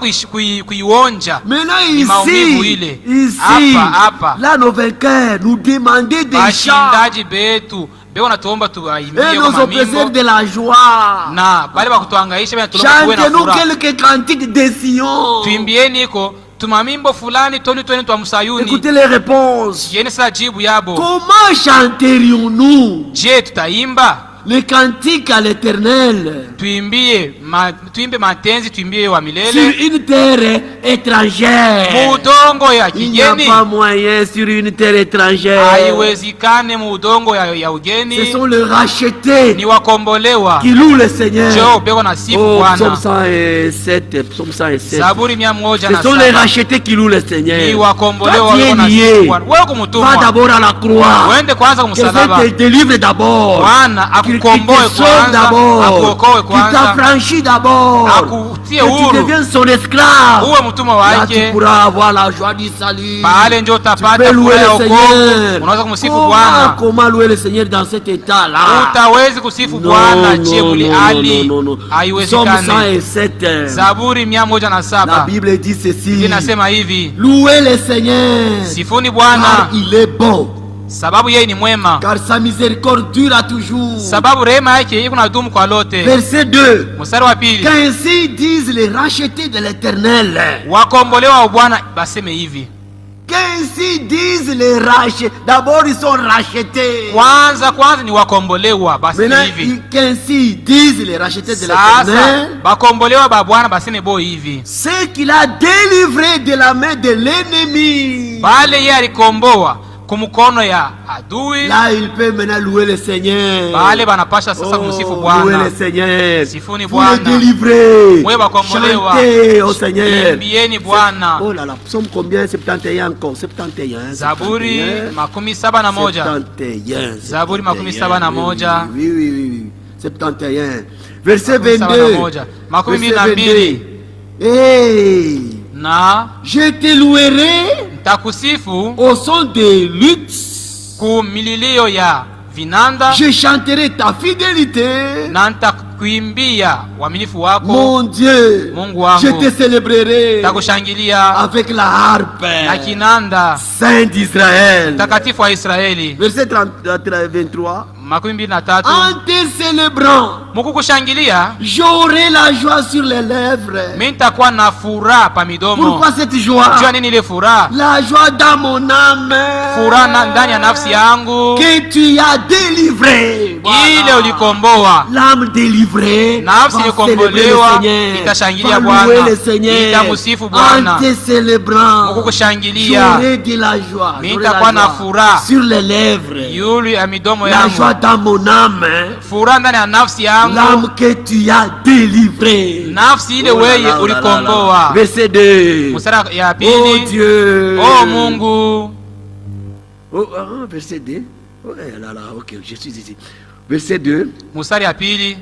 kuionja. Maintenant Ni maumivu ici, ile. ici, Hapa. là nos vainqueurs nous demandaient des chants Bashindaji betu beo natuomba et tuwaimbie kwa nos oppresseurs mamimbo de la joie. na bale bakutuangaisha bena tulomba tuwe na Chantez-nous furaha. quelques cantiques de Sion. Tuimbieni iko tumamimbo fulani toni twa Msayuni. Écoutez les réponses. Jeni sasa jibu yabo. Comment chanterions-nous Je tutaimba les cantiques à l'Éternel tuimbe matenzi tuimbie wa sur milele une terre étrangère? muudongo ya Il n'y a kigeni? pas moyen sur une terre étrangère. Haiwezekane muudongo ya Ce ugeni. sont les rachetés Ni wakombolewa qui louent le Seigneur. jo beko na sifu Oh, Psaume Bwana. 107, Psaume 107. Zaburi Ce sont les 107 rachetés qui louent le ni Seigneur. wakombolewa Toi, tu es beko na lié. sifu Bwana. Wewe Va kumutumwa d'abord à la croix. uende kwanza Que Dieu kumsalaba, te délivre d'abord. Bwana Que akukomboe te sauve kwanza, d'abord, akuokoe qui kwanza, t'affranchit d'abord, akutie que tu huru, deviennes son esclave. uwe mtumwa Là, tu wake. pourras avoir la joie du salut. Pale ndio Tu peux utapata louer furaha ya le wokovu. Seigneur. Unaweza kumsifu Bwana. Comment louer le Seigneur dans cet état-là? Utawezi kusifu Non, Bwana non, je muli non, hali non, non, non. Psaume haiwezekani. 107. Zaburi La 107 Bible dit ceci. inasema hivi: Louez le Seigneur, sifuni car Bwana il est bon, sababu yeye ni mwema, car sa miséricorde dure à toujours. sababu rehema yake iko nadumu kwa lote. Verset 2. Mstari wa pili, Qu'ainsi disent les rachetés de l'Éternel. wakombolewa wa Bwana baseme hivi. Qu'ainsi disent les rachetés. D'abord, ils sont rachetés. Kwanza ni wakombolewa baseme Maintenant, hivi. qu'ainsi disent les rachetés de Sasa l'Éternel. bakombolewa ba Bwana baseme bo hivi: C'est qu'il a délivré de la main de l'ennemi. bale yeye alikomboa kumkono ya adui. Là, il peut maintenant louer le Seigneur. Bale banapasha sasa kumsifu louer Bwana. le Seigneur. Sifuni Vous le Bwana. délivrez. Mwe bakombolewa. Chantez au Seigneur. Imbieni Bwana. Oh là là, psaume combien? 71 encore. 71. Zaburi 71. 71. Zaburi 71. Oui, oui, oui, oui. 71. Verset 71. 22. Makumi mbili na Verset mbili. 22. Hey, Na je te louerai ntakusifu au son des luttes. ku mililio ya vinanda, Je chanterai ta fidélité. na ntakuimbia uaminifu wako. Mon Dieu, Mungu wangu. je te célébrerai Ntakushangilia avec la harpe. na kinanda, Saint d'Israël. mtakatifu wa Israeli. Verset 23. Makumi mbili na tatu. En te célébrant, Mukukushangilia j'aurai la joie sur les lèvres. mimi nitakuwa na furaha pa midomo. Pourquoi cette joie? Jua nini ile furaha? La joie dans mon âme. Furaha ndani ya nafsi yangu, Que tu as délivré. ile ulikomboa. L'âme délivrée. Nafsi va ilikombolewa, célébrer le Seigneur. itashangilia Va Bwana. louer le Seigneur. Itamsifu Bwana. En te célébrant, Mukukushangilia j'aurai de la joie. mimi J'aurai la nitakuwa na joie furaha sur les lèvres. yulu ya midomo La joie yangu, dans mon âme. furaha ndani ya nafsi yangu, L'âme que tu as délivrée. nafsi ile Oh là weye là, oh là là là. ulikomboa. Verset 2. Mstari ya Oh pili, Dieu. oh Mungu. Oh, verset 2. Oh là là, ok, je suis ici. Verset 2. Mstari ya pili,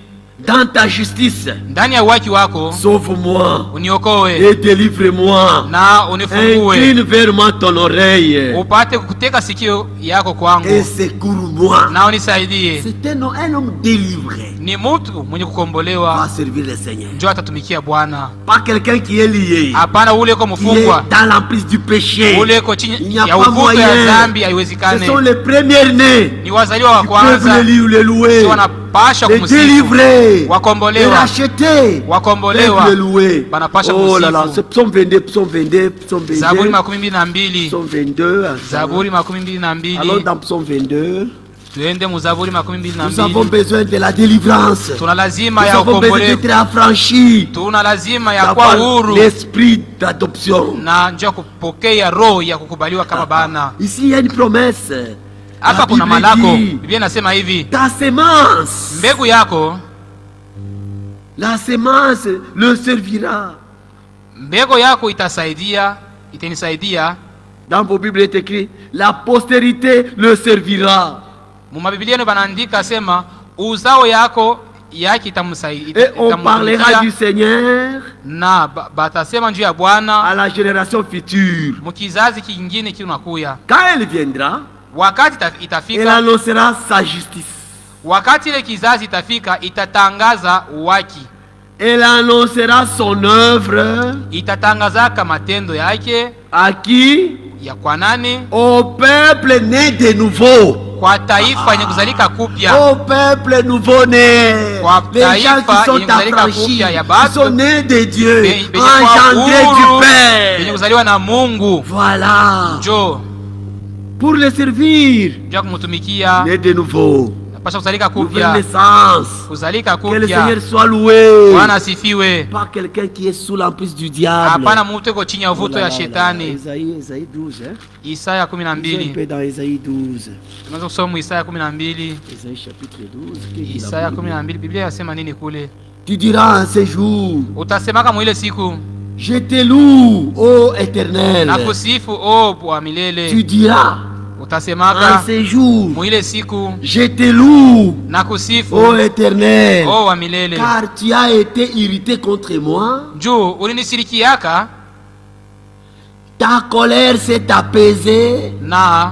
Dans ta justice, ndani ya uwaki wako sauve-moi uniokoe et délivre-moi. na unifungue, Incline vers moi ton oreille upate kuteka sikio yako kwangu et secours-moi. na unisaidie. C'est un homme délivré Ni mtu mwenye va kukombolewa servir le Seigneur. njo atatumikia Bwana, Pas quelqu'un qui est lié, hapana ule ko qui est mfungwa, dans l'emprise du péché. ule ko Il chini n'y a ya pas uvuto ya moyen. dhambi, Ce haiwezekane. sont les premiers-nés Ni wazaliwa wa qui peuvent kwanza le louer, ndio wanapasha les kumsifu, délivrer, les wakombolewa, racheter, wakombolewa peuvent le louer. banapasha Oh là là, kumsifu. c'est psaume 22, psaume 22, psaume 22, Zaburi 22, psaume 22. Zaburi 22. Allons dans psaume 22. Tuende mu Zaburi Nous avons 22. besoin de la délivrance. Tuna lazima Nous ya avons besoin ukombolewa, d'être affranchis, tuna lazima ya kuwa d'avoir huru l'esprit d'adoption. na njia kupokea roho ya kukubaliwa kama bana. Ici, il y a une promesse. Hapa La kuna Bible malako. dit, Biblia inasema hivi, ta sémence, mbegu yako, la sémence le servira. mbegu yako itanisaidia. Dans vos Bibles, il est écrit, la postérité le servira. Mumabiblia yenu banaandika sema uzao yako yake Et on parlera du Seigneur na batasema njuu ya à Bwana la génération future. mukizazi kingine kinakuya. Quand elle viendra, Wakati elle itafika, annoncera sa justice. wakati ile kizazi itafika, itatangaza uwaki, Elle annoncera son œuvre itatangazaka matendo yake. à qui? Ya kwa nani? Au peuple né de nouveau. Kwa taifa yenye kuzalika kupya, Au peuple nouveau-né. Kwa Les gens taifa qui sont yenye kuzalika affranchis, kupya ya qui batu, sont nés de Dieu, benye kwa engendrés huru, du benye Père. kuzaliwa na Mungu, Voilà. njo Pour le servir, njo kumutumikia. nés de nouveau. Napasha kuzalika Nouvelle kupya, naissance. kuzalika Que le kupya. Seigneur soit loué. Bwana asifiwe. Pas quelqu'un qui est sous l'emprise du diable. Hapana mtu iko chini ya Oh uvuto là ya là là. shetani. Isaïe 12. Hein? Isaya Lisons un 12. peu dans Isaïe 12. Tunaweza kusoma Isaya 12. Isaïe chapitre 12. Qu'est-ce qu'il a Isaya voulu dire? 12. Biblia yasema nini kule? Tu diras en ces jours, Utasemaka mwile siku, je te loue, ô Éternel. nakusifu o wa Tu milele. diras, en utasemaka ces jours, mwile siku je te loue, na kusifu ô Éternel, o wa milele, car tu as été irrité contre moi. juu ulinisirikiaka Ta colère s'est apaisée na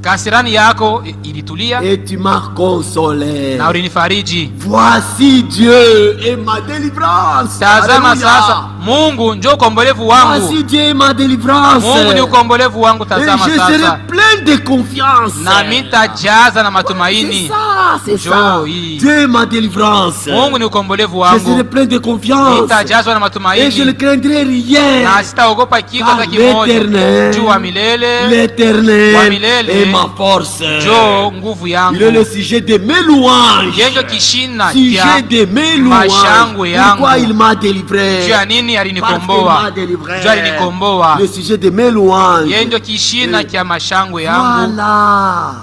kasirani yako ilitulia et tu m'as consolé. na ulinifariji. Voici Dieu et ma délivrance. Tazama Alléluia. sasa Mungu ndio ukombolevu wangu, Voici Dieu et ma délivrance. Mungu ni ukombolevu wangu. Et Tazama je serai sasa plein de confiance. na mitajaza na C'est matumaini. ça, c'est ça. Joy. Dieu est ma délivrance. Mungu ni ukombolevu Je serai wangu, plein de confiance. nitajazwa na Et je ne matumaini craindrai rien. na sitaogopa kitu hata Car kimoja. l'Éternel, Juu wa milele l'Éternel wa milele est ma force. njo nguvu yangu, Il est le sujet de mes louanges. yeye ndio kishina Sujet cha de mes louanges. mashangwe yangu. Pourquoi il m'a délivré? juu ya nini Parce qu'il alinikomboa, m'a délivré. juu alinikomboa. Le sujet de mes louanges. Yeye ndio kishina cha mashangwe yangu, Voilà.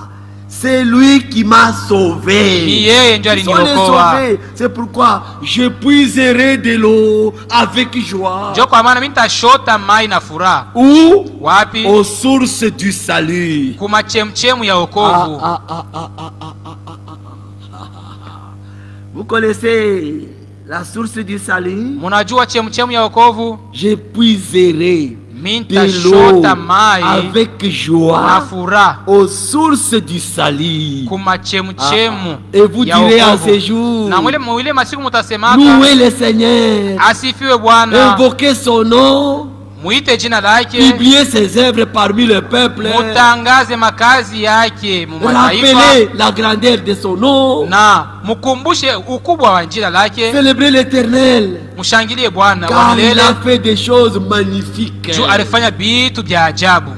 C'est lui qui m'a sauvé. ni yeye ndio Ils sont les aliniokoa. sauvés. C'est pourquoi je puiserai de l'eau avec joie. Njo kwa maana mimi nitashota mai na furaha. Ou Wapi? aux sources du salut. Kuma chemchemu ya wokovu. Vous connaissez la source du salut? Munajua chemchemu ya wokovu? Je puiserai Mimi de l'eau nitashota mai avec na joie furaha aux sources du salut. kuma chemchemu Et vous ya direz en ces wokovu. jours, Na mwile masiku mutasemaka, louez le Seigneur, asifiwe Bwana, invoquez son nom, muite jina lake, publiez ses œuvres parmi le peuple, mutangaze makazi yake mu mataifa, rappelez la grandeur de son nom, na mukumbushe ukubwa wa jina lake, célébrez l'Éternel, mushangilie Bwana wa car il milele, a fait des choses magnifiques. juu alifanya vitu vya ajabu,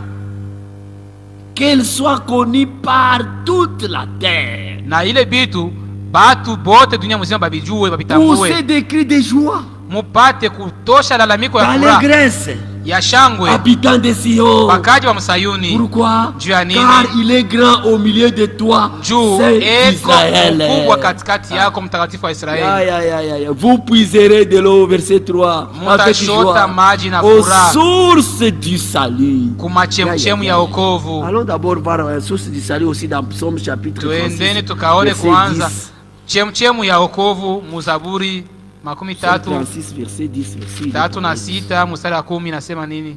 Qu'elle soit connue par toute la terre. na ile vitu batu bote dunia mzima babijue, babitambue, Poussez des cris de joie, mupate kutosha lalamiko ya furaha d'allégresse, ya shangwe, habitants de Sion. wakaji wa Msayuni. Pourquoi? Juu ya nini? Car il est grand au milieu de toi, Juu Saint eko Israël. mkubwa katikati yako, mtakatifu wa Israeli. Aïe, aïe, aïe, aïe. Vous puiserez de l'eau, verset 3, avec Mutashota joie, maji na aux furaha sources du salut. kuma chemchemu ya wokovu. Allons d'abord voir la source du salut aussi dans Psaume chapitre 36, Tuendeni tukaone verset kwanza 10. chemchemu ya wokovu Muzaburi makumi Psaume tatu 36, verset 10 aussi. tatu na sita mstari wa 10 nasema nini?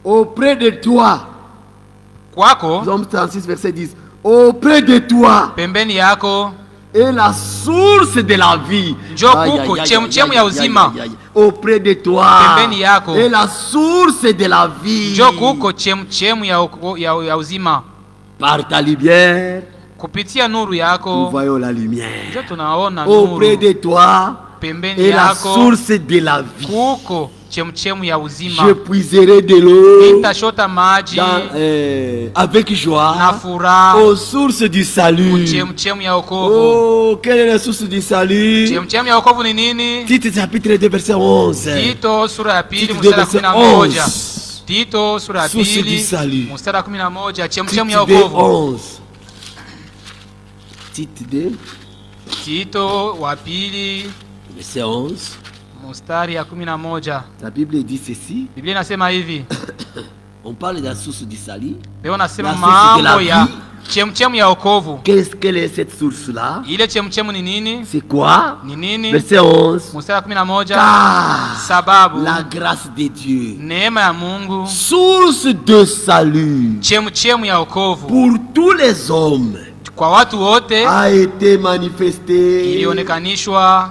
Auprès de toi, Kwako, Psaume 36, verset 10. Auprès de toi pembeni yako est la source de la vie. Njo Aïe, kuko, aïe, aïe, chemchemu aïe, ya aïe, uzima. aïe, aïe. Auprès de toi Pembeni yako. est la source de la vie. njo kuko chemchemu ya uzima. Par ta lumière, Kupitia nuru nous yako voyons la lumière. njo tunaona Auprès nuru. de toi Pembeni est la yako source de la vie. kuko chemchemu ya Je uzima. puiserai de l'eau Nitashota maji avec na joie furaha aux sources du salut. chemchemu ya wokovu. Oh, quelle est la source du salut? Chemchemu ya wokovu ni nini? Tite chapitre 2, verset 11. Tito sura ya pili Tito mstari wa verset 11. 11. Tito sura ya Source du pili salut. mstari wa 11. Chemchemu Tite ya 2, wokovu. 11. Tite 2, Tito wa pili verset 11. mstari ya 11. La Bible dit ceci. Biblia inasema hivi. On parle de la source du salut. Leo nasema La source de la mambo ya vie. chemchemu ya wokovu. Quelle est cette source-là? Ile chemchemu ni nini? C'est quoi? Ni nini? Verset 11. Mstari wa 11. Car Sababu la grâce de Dieu, neema ya Mungu, source de salut chemchemu ya wokovu pour tous les hommes, kwa watu wote a été manifestée. ilionekanishwa.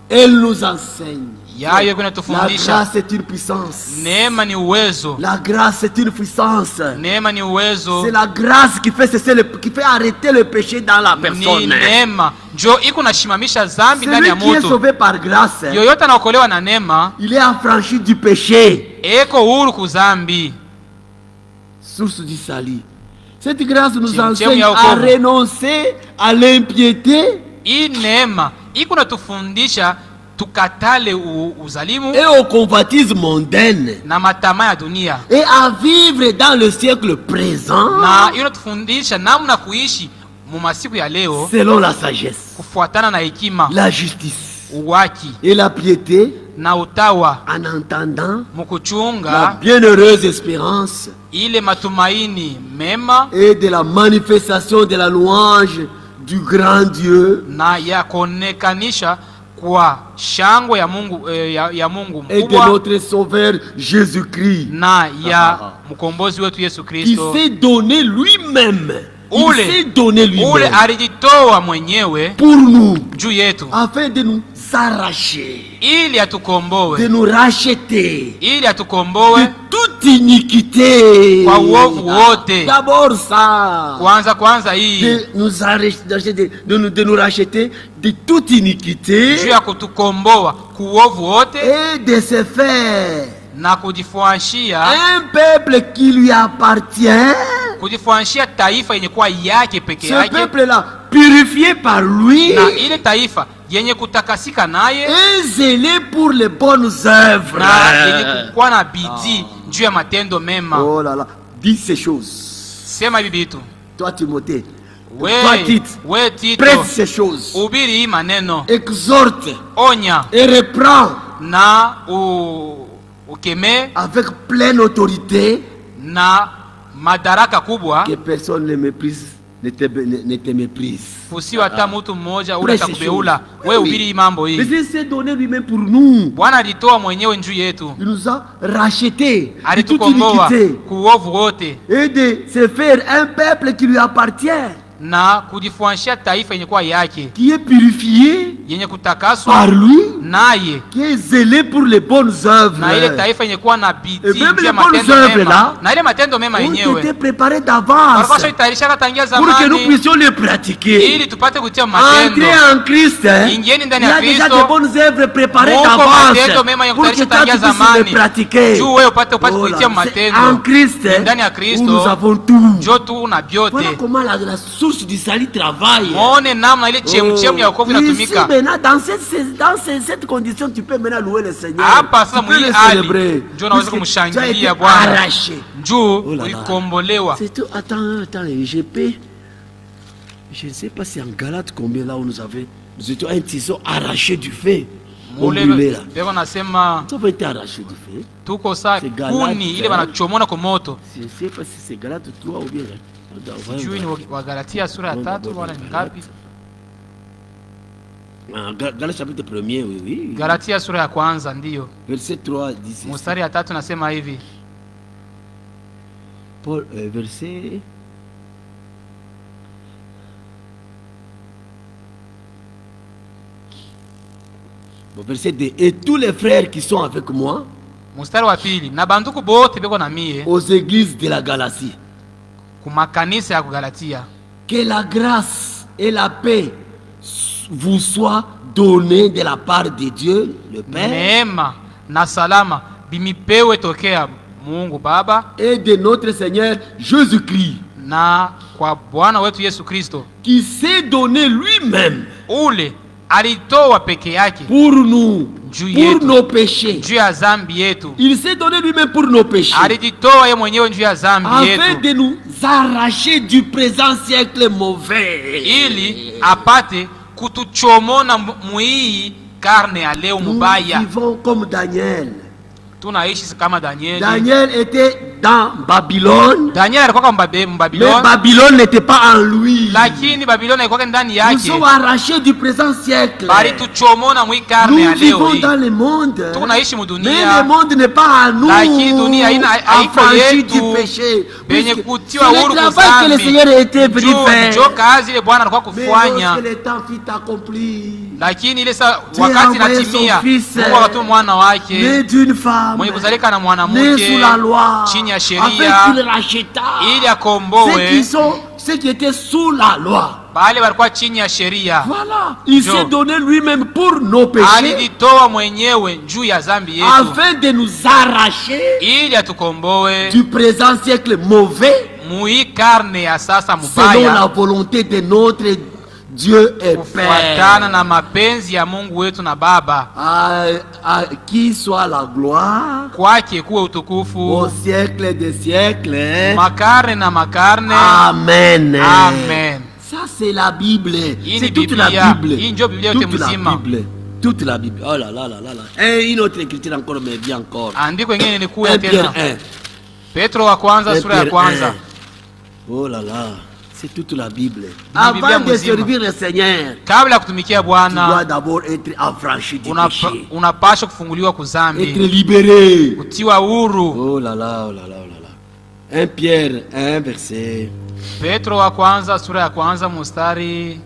Elle nous enseigne. Yayo La kunatufundisha. grâce est une puissance. Neema ni uwezo. La grâce est une puissance. Neema ni uwezo. C'est la grâce qui fait cesser qui fait arrêter le péché dans la Ni personne. neema njo iko nashimamisha zambi ndani ya Celui qui est mtu. sauvé par grâce, Yoyote anaokolewa na neema il est affranchi du péché. eko huru kuzambi. Source du salut. Cette grâce nous Chemchemu enseigne ya à wokovu. renoncer à l'impiété Hii neema iko natufundisha tukatale uzalimu et au convoitise mondaine na matamaa ya dunia, et à vivre dans le siècle présent na hiyo natufundisha namna kuishi mu masiku ya leo selon la sagesse, kufuatana na hekima, la justice uwaki et la piété na utawa, en entendant la mukuchunga bienheureuse espérance ile matumaini mema et de la manifestation de la louange du grand Dieu na ya kuonekanisha kwa shangwe ya Mungu, ya Mungu et de mkubwa notre Sauveur Jésus-Christ, na ya mkombozi wetu Yesu qui Kristo, s'est donné lui-même. Il s'est ule donné ule lui-même alijitoa mwenyewe pour nous, juu yetu afin de nous arracher, ili de atukomboe, nous racheter ili de atukomboe toute iniquité. kwa uovu wote. D'abord ça, Kwanza hii de nous arracher, de nous racheter de toute iniquité juu ya kutukomboa kuovu wote et de se faire na kujifuanshia un peuple qui lui appartient. taifa yenye kuwa yake peke Ce yake, peuple-là, purifié par lui na ile taifa yenye kutakasika naye et zélé pour les bonnes œuvres. na yenye kuwa na bidii juu ya matendo mema. Oh là là, dis ces choses. Sema hivi vitu, Toi Timothée, we toi Tite, we Tito, prêche ces choses. ubiri hii maneno, Exhorte onya et reprend na ukemee avec pleine autorité, na madaraka kubwa, que personne ne méprise, ne te méprise. usiwe hata mtu mmoja ule Prêche ces atakubeula. choses. We Oui. ubiri hii mambo Mais hii. il s'est donné lui-même pour nous. Bwana alitoa mwenyewe njuu yetu, Il nous a rachetés de toute alitukomboa iniquité kuovu wote et de se faire un peuple qui lui appartient, na kujifuanshia taifa yenye kuwa yake, qui est purifié yenye par kutakaswa lui, naye, qui est zélé pour les bonnes œuvres, na ile taifa yenye kuwa na Et bidii même juu ya les bonnes matendo œuvres mema, là, na ile matendo mema ont été yenyewe préparés d'avance walikuwa shaitayarisha tangia pour que nous zamani puissions les pratiquer. ili tupate kutia matendo. Entrer en Christ, hein, Ingieni il ndani y ya a déjà Kristo. de bonnes œuvres préparées Mungu matendo d'avance mema ya pour que kutayarisha toi tangia tu puisses zamani les pratiquer. juu wewe upate Oh là, kuitia c'est en matendo. Christ, hein, Ndani ya où Kristo nous avons tout. njo tu na Voilà vyote. comment la source du salut travaille. Muone namna ile chemchemu ya wokovu Ici, inatumika. maintenant, dans cette condition, tu peux maintenant louer le Seigneur. Hapa sasa Tu peux le mwili hali célébrer. njo unaweza Puisque tu as été kumshangilia Bwana arraché. juu Oh là là. ulikombolewa. C'est tout. Attends, les GP. Je ne sais pas si en Galate combien là où nous étions un tissu arraché du feu. On brûlait là. Beko nasema Nous avons été arrachés du feu. tuko saa C'est Galate, kuni ile wanachomona kwa moto. Je ne sais pas si c'est Galate 3 ou bien. Sijui ni Wagalatia sura ya 3 wala ni ngapi? Galate chapitre 1er, oui, oui. Galatia sura ya kwanza ndiyo. Verset 3 dit Mstari ya 3 nasema hivi. Paul, verset. Bon, verset 2. Et tous les frères qui sont avec moi Mstari wa pili, na banduku bote beko na mie aux églises de la Galatie, kumakanisa ya Galatia, que la grâce et la paix vous soient données de la part de Dieu, le Père, neema na salama bimipewe tokea Mungu Baba et de notre Seigneur Jésus-Christ, na kwa Bwana wetu Yesu Kristo, qui s'est donné lui-même ule alitoa peke yake pour nous, juu pour yetu, nos péchés. juu ya zambi yetu. Il s'est donné lui-même pour nos péchés, Alijitoa yeye mwenyewe juu ya zambi afin yetu de nous arracher du présent siècle mauvais. ili apate kutuchomona muhii karne ya leo Nous mubaya. vivons comme Daniel. Tunaishi kama Danieli. Daniel était dans Babylone, Daniel alikuwa mais Babiloni, Babylone n'était pas en lui. lakini Babiloni ilikuwa ndani Nous yake. sommes arrachés du présent siècle. Bali tuchomona muhii karne Nous ya leo vivons hii. dans le monde, Tunaishi mais mudunia, le monde n'est pas à nous, lakini dunia haiko affranchis yetu, du péché. penye Puisque kutiwa c'est huru le travail que le kuzambi. Seigneur était venu faire. Njo kazi ile Bwana alikuwa Mais kufanya, lorsque le temps fut accompli, lakini ile saa Dieu a wakati envoyé inatimia, son fils, Mungu akatuma mwana né wake d'une femme, mwenye kuzalika na né mwanamke sous la loi, chini ya afin sheria qu'il racheta ili akomboe ceux qui étaient sous la loi. bale walikuwa chini ya sheria. Voilà, il Jo. s'est donné lui-même pour nos péchés, Alijitoa mwenyewe juu ya zambi yetu afin de nous arracher ili atukomboe du présent siècle mauvais, muhii karne ya sasa selon la mubaya, volonté de notre Dieu et kufuatana Père. na mapenzi ya Mungu wetu na Baba. À qui soit la gloire Kwake kuwe au utukufu siècle des siècles. makarne na makarne. Amen. Amen. Ça c'est la Bible. Hii C'est ni toute la Biblia. Bible. Hii ndio Biblia yote Toute la mzima. Bible. Toute la Bible. Oh là là là là là. Et une autre écriture encore me vient encore. Andiko ingine ni 1 kuya Pierre tena 1. Petro wa kwanza sura ya 1 kwanza. Oh là là. C'est toute la Bible. Biblia Avant de mzima. servir le Seigneur, Kabla ya kutumikia tu dois Bwana d'abord être affranchi du péché. unapaswa kufunguliwa Être kuzambi, libéré. kutiwa huru. Oh là là, oh là là, oh là là. 1 Pierre 1 verset. Petro wa kwanza sura ya kwanza mustari,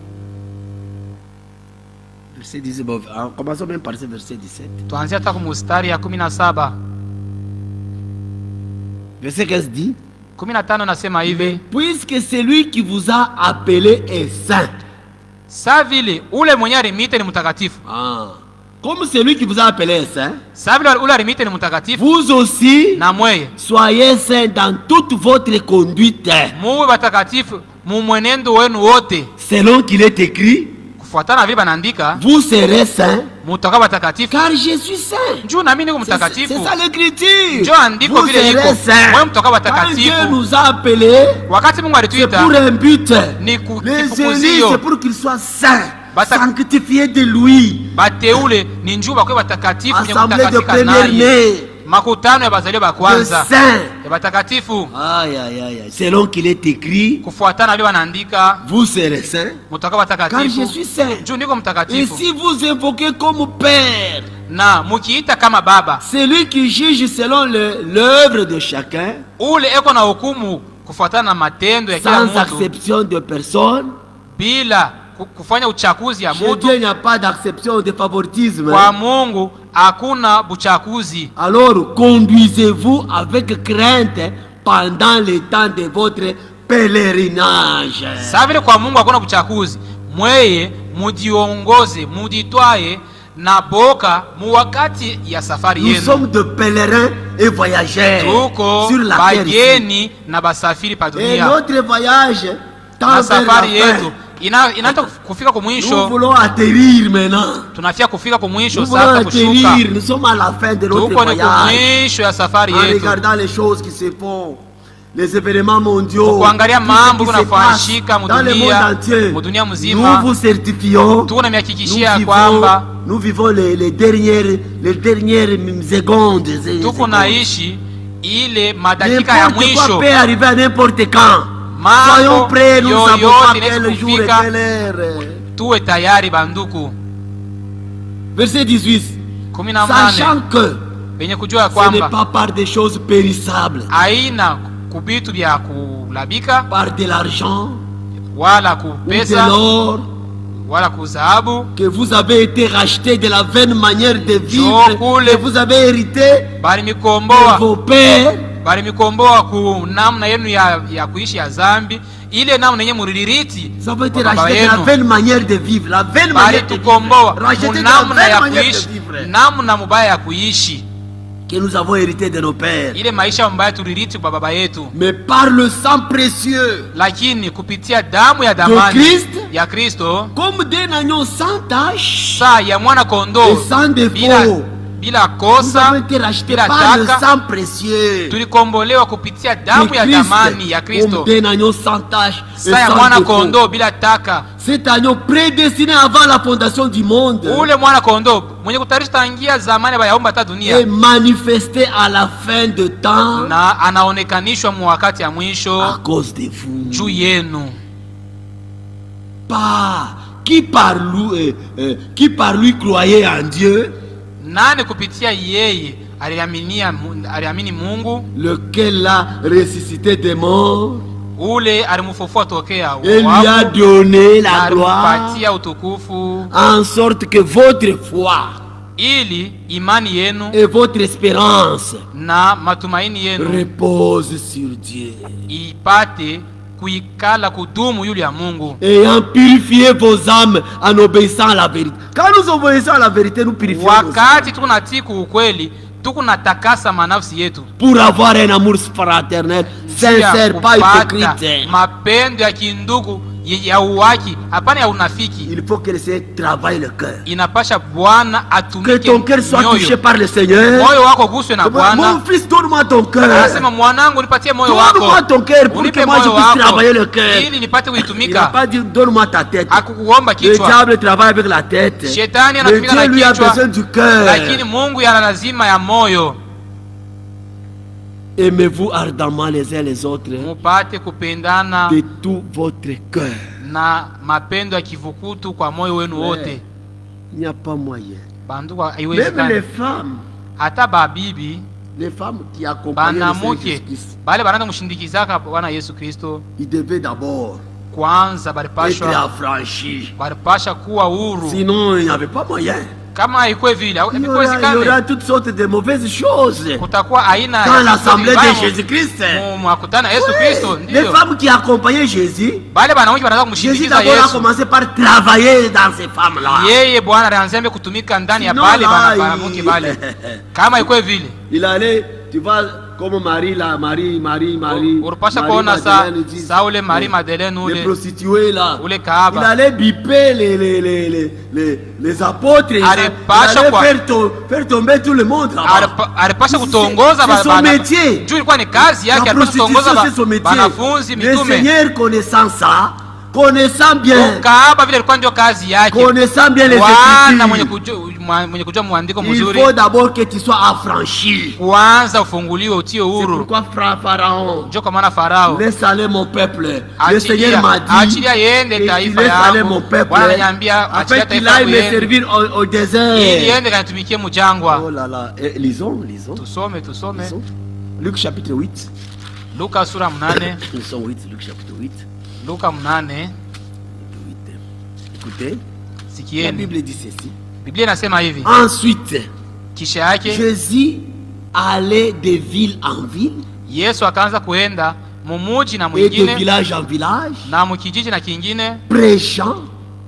Verset 17. Bon, commençons même par ce verset 17. tuanzia hata kumustari ya 17. Verset 15 dit 15 nasema hivi: puisque celui qui vous a appelé est saint. sa vile ule mwenye alimite ni mtakatifu. Comme celui qui vous a appelé est saint, Sa vile ule alimite ni mtakatifu, vous aussi na mweye soyez saints dans toute votre conduite, muwe watakatifu mu mwenendo wenu wote, selon qu'il est écrit, kufuatana na vile banaandika, vous serez saints, mutakuwa watakatifu car je suis saint. njoo nami niko C'est mtakatifu. ça l'écriture. Njoo andiko Vous vile iko, serez saints. wewe mtakuwa Quand Dieu watakatifu. nous a appelés, Wakati Mungu c'est alituita pour un but. ni Les élus, c'est kifukuzio, pour qu'ils soient saints, Bata- sanctifiés de lui, bateule ni njoo bakwe watakatifu, wenye assemblée de kutakasika première naye, née, makutano ya bazaliwa ba de kwanza saints. ya watakatifu, Aïe, aïe, aïe, aïe. Selon qu'il est écrit, kufuatana na vile banaandika, vous serez saints, mutakuwa car je watakatifu. suis saint. Njoo niko Et mtakatifu. si vous invoquez comme Père, Na mukiita kama baba, celui qui juge selon l'œuvre de chacun, ule eko na hukumu kufuatana na matendo ya kila sans mtu, acception de personne, bila kufanya uchakuzi ya chez mutu. Dieu il n'y a pas d'acception de favoritisme. Kwa Mungu hakuna buchakuzi. Alors conduisez-vous avec crainte pendant le temps de votre pèlerinage. Sa vile kwa Mungu hakuna buchakuzi, mweye mujiongoze, mujitwaye na boka mu wakati ya safari Nous yenu. sommes de pèlerins et voyageurs Tuko sur la terre ici. bageni na basafiri pa Et dunia, notre voyage tend na vers la safari yetu fin. inaanza kufika kwa Nous mwisho. voulons atterrir maintenant. Tunafia kufika kwa mwisho Nous voulons sasa, kushuka. atterrir. Nous sommes à la fin de notre Tuko ni kwa voyage. mwisho ya safari En yetu, regardant les choses qui se font, les événements mondiaux, kuangalia tout mambo ce qui se kunafanyika passe dans le monde entier. mudunia Nous mzima. vous certifions, Tuko namihakikishia kwamba nous vivons les dernières secondes. tuko naishi ile madakika ya N'importe quoi mwisho. peut arriver à n'importe quand. Mambo Soyons prêts, nous savons yoyote pas inaweza quel jour et kufika. quelle heure. Tuwe tayari banduku. Verset 18. 18 Sachant que penye kujua ce n'est kwamba pas par des choses périssables, aina kubitu vya kulabika par de l'argent wala ou de kupesa l'or, wala kuzahabu, que vous avez été racheté de la vaine manière de vivre Jokule. que vous avez hérité bali de mikomboa, vos pères, bali mikomboa ku namna yenu ya kuishi ya zambi, ile namna yenye muririti vous avez été kwa baba racheté de la yenu, vaine manière de vivre, la vaine bali manière de tukomboa vivre, racheté mu de la namna ya vaine manière kuishi, de vivre namna mubaya ya kuishi, que nous avons hérité de nos pères, ile maisha mbaya tuririti kwa baba yetu, mais par le sang précieux lakini kupitia damu ya de damani Christ, ya Kristo, comme d'un agneau sans tache saa ya mwana kondoo et sans défaut. bila Nous kosa, avons été rachetés bila par le taka, sang précieux tulikombolewa kupitia de damu ya damani ya Christ, Kristo, comme d'un agneau sans tache et saa ya sans mwana défaut. kondoo bila taka. Cet agneau prédestiné avant la fondation du monde Ule mwana kondoo mwenye kutayarisha tangia zamani bayaumba hata est dunia, manifesté à la fin de temps na anaonekanishwa mu wakati ya à mwisho cause de vous. juu yenu. Qui par lui croyait en Dieu, Nani kupitia yeye aliamini Mungu, lequel l'a ressuscité des morts ule alimufufua tokea et lui a wafu, donné na la gloire, alimpatia utukufu, en sorte que votre foi ili imani yenu et votre espérance na matumaini yenu repose sur Dieu. ipate kuikala kudumu yule ya Mungu, Ayant purifié vos âmes en obéissant à la vérité. Quand nous obéissons à la vérité, nous purifions nos âmes wakati tukunatiku ukweli, tukunatakasa manafsi yetu pour avoir un amour fraternel, ya sincère, pas kupata hypocrite. mapendo ya kindugu ya uwaki, hapana ya unafiki. Il faut que le Seigneur travaille le cœur. Inapasha Bwana Que atumike ton cœur soit touché mioyo. par le Seigneur. Moyo wako guswe na Mon Bwana. fils, donne-moi ton cœur. Anasema mwanangu, nipatie moyo wako. Donne-moi ton cœur pour Unipe que moi je moyo puisse wako, travailler le cœur. ili nipate Il n'a kuitumika. pas dit donne-moi ta tête. Hakukuomba Le kichwa. diable travaille avec la tête. Shetani Mais anatumika Dieu na lui a kichwa. besoin du cœur. Lakini Mungu yana lazima ya moyo. Aimez-vous ardemment les uns les autres Mupate kupendana de tout votre cœur. na mapendo ya kivukutu kwa moyo wenu wote. Il n'y a pas moyen. Banduku Même les haiwezekani. femmes, Hata babibi, les femmes qui accompagnent le Seigneur banamuke, Jésus-Christ, bale bananda kushindikizaka Bwana Yesu Kristo, ils devaient d'abord kwanza être balipashwa affranchis. kuwa huru. Sinon, il n'y avait pas moyen. Kama haikuwe vile, Il y aura haikuwezekane. toutes sortes de mauvaises choses Kutakuwa aina dans ya l'assemblée vibaya de Jésus-Christ. mwakutana na Yesu Kristo, Les ndio. femmes qui accompagnaient Jésus, Bale banamuke banataka Jésus kumshindikiza d'abord a Yesu. commencé par travailler dans ces femmes-là. Yeye Bwana alianza kutumika ndani ya Sinon, bale là, banamuke bale. Kama haikuwe vile, Il allait, tu vois, comme Marie, là, Marie. urupasha Marie kuona Madeleine dit, sa ule Marie Madeleine les ule prostituées là. ule Il kahaba allait biper les apôtres. Il Alipasha allait kwa- faire tomber tout le monde là-bas. alipasha kutongoza C'est son métier. juu ilikuwa ni kazi La yake, alipasha prostitution, kutongoza c'est son métier. banafunzi Le mitume. Seigneur connaissant ça, connaissant bien, Kahaba vile ilikuwa ndio kazi yake. connaissant bien les Bwana mwenye Écritures, kujua mwandiko il mzuri, faut d'abord que tu sois affranchi. kwanza ufunguliwe utie C'est huru. pourquoi Pharaon, Ndio kwa maana Farao laisse aller mon peuple. Le Seigneur m'a dit achilia yende que tu taifa laisses aller mon yangu. peuple Bwana ananiambia afin achilia qu'il taifa aille me yangu servir au ili désert. yende kanitumikie mjangwa. Oh là là, lisons. Tusome Lisons. Luc chapitre 8. Luka sura 8. Lisons 8, Luc chapitre 8. Luka 8. Écoutez, la Sikieni, Bible dit ceci. Biblia inasema hivi, Ensuite, kisha yake Jésus allait de ville en ville Yesu akaanza kuenda mumuji na et de mwingine village en village, na mukijiji na kingine, prêchant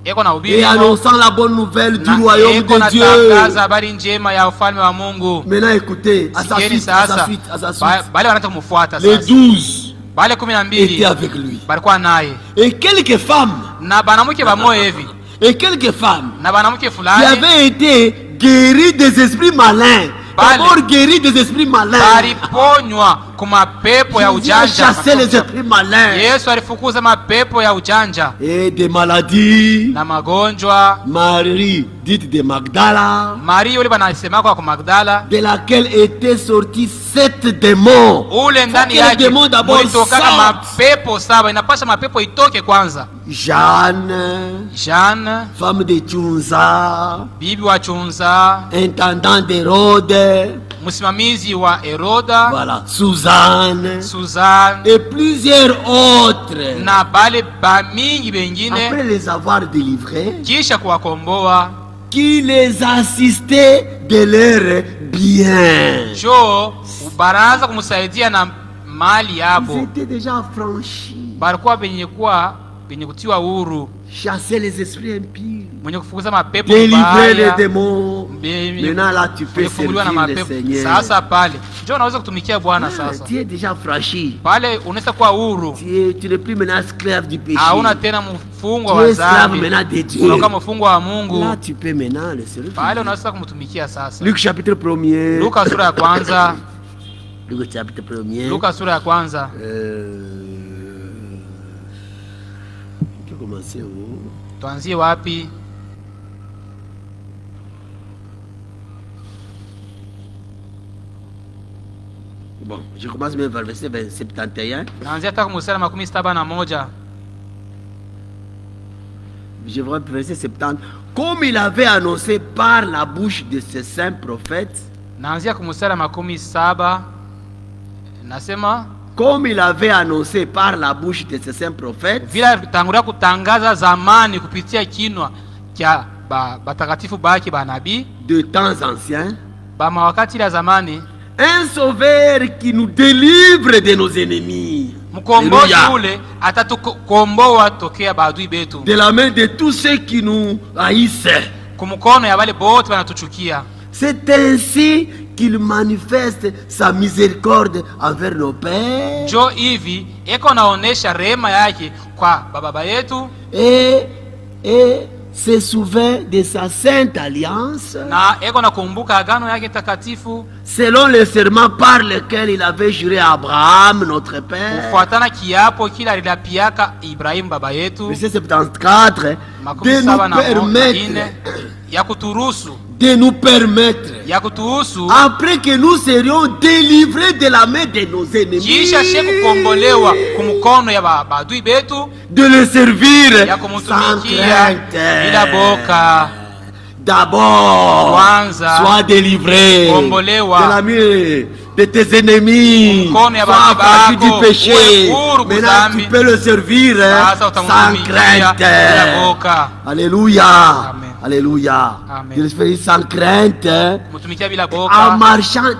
eko na et ubiri annonçant la bonne nouvelle du na royaume eko na de Dieu. tangaza habari njema ya ufalme wa Mungu. Maintenant, écoutez, à sa Sikieni suite, à sa sasa, suite, à sa Ba- suite. bale wanataka kumfuata Les sasa, 12 bale étaient 12 avec lui. balikuwa naye Et quelques femmes, na banamuke bamoya hivi et quelques femmes na banamuke qui fulani avaient été guéris des esprits malins. Bale. D'abord guéris des esprits malins. baliponywa kumapepo ya Jésus a ujanja. chassé les esprits malins Yesu alifukuza mapepo ya ujanja et des maladies. na magonjwa. Marie, dite de Magdala, Maria ule banasema kwa Magdala, de laquelle étaient sortis 7 démons. ule ndani que les yake démons d'abord mulitokaka sortent. mapepo 7. Inapasha mapepo itoke kwanza. Jeanne, Jeanne, femme de Tchunza, bibi wa Chunza, intendant d'Hérode, msimamizi wa Heroda, voilà, Suzanne, Suzanne et plusieurs autres. na bale bamingi bengine, Après les avoir délivrés, kisha kuwakomboa qui les assistait de leur bien. jo baraza kumsaidia na mali Ils yabo. étaient déjà affranchis, Balikuwa benye kutiwa huru, chasser les esprits impies, mwenye kufukuza mapepo délivrer les mbaya, démons. Mbe- Maintenant là, tu peux mwenye kufunguliwa na servir le mapepo. Seigneur. Sasa pale njo unaweza kutumikia Bwana. Ah, Sasa tu es déjà affranchi. pale unaweza kuwa huru, Tu n'es plus maintenant esclave du péché. hauna tena mfungwa Tu wa es esclave dhambi, maintenant de Dieu. unakuwa mfungwa wa Mungu. Là, tu peux maintenant le servir. Pale unaweza kumtumikia sasa. Luc chapitre 1er. Luka sura ya kwanza. Luc chapitre 1er. Luka sura ya kwanza. On peut commencer où? Tuanzie wapi? Bon, je commence même vers le verset 71. Naanzia hata kumstari 71. Je vois le verset 70. Comme il avait annoncé par la bouche de ses saints prophètes, Naanzia kumstari 77. Nasema comme il avait annoncé par la bouche de ses saints prophètes, vile alitangulia kutangaza zamani kupitia kinwa kya batakatifu bake banabii de temps anciens, ba mawakati ya zamani, un sauveur qui nous délivre de nos ennemis. mkombozi Alléluia. ule atatukomboa tokea baadui betu, De la main de tous ceux qui nous haïssent. kumkono ya wale bote wanatuchukia. C'est ainsi qu'il manifeste sa miséricorde envers nos pères njo hivi eko naonesha rehema yake kwa baba yetu et se souvient de sa sainte alliance na eko nakumbuka agano yake takatifu selon le serment par lequel il avait juré à Abraham notre père. kufuatana kiapo kila alilapiaka Ibrahim baba yetu. Verset 74 de nous permettre ya kuturuhusu de nous permettre ya kutuhusu après que nous serions délivrés de la main de nos ennemis kisha she kukombolewa kumkono ya badui betu de le servir ya sans kumutumikia bila crainte. boka. D'abord, Kwanza, sois délivré kombolewa de la main de tes ennemis, Mkono ya sois badui affranchi bako, du péché. uwe huru Maintenant, kuzambi. tu peux le servir Sasa sans utamutumikia crainte. bila boka. Alléluia. Amen. Alléluia. Amen. Il le fait sans crainte, Mutumikia bila en boka marchant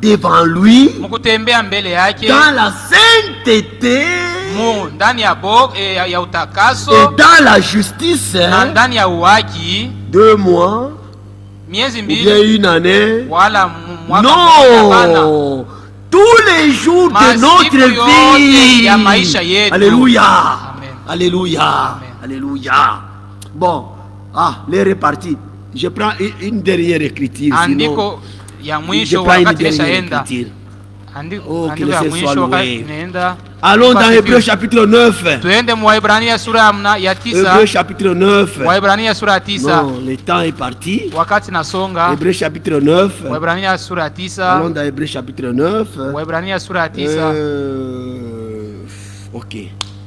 devant lui mukutembea mbele yake dans la sainteté mu ndani ya ya utakaso et dans la justice. na ndani ya uwaki 2 mois miezi ou bien mbili une année. wala mwaka mmoja hapana. Non, tous les jours de Masiku notre yote vie. ya maisha yetu. Alléluia. Amen. Alléluia. Amen. Alléluia. Bon, l'heure est partie. Je prends une dernière écriture. Sinon, andiko ya je mwisho prends une wakati dernière leshaenda écriture. andiko Oh, que le ya Seigneur soit mwisho wakati loué. inaenda. Allons dans Basi Hébreux vile. chapitre 9. Tuende mu Waebrania sura ya Hébreux 9. chapitre 9. Waebrania sura ya 9 Non, le temps est parti. wakati nasonga. Hébreux chapitre 9. Waebrania sura ya 9. Allons dans Hébreux chapitre 9. Waebrania sura ya 9. Ok.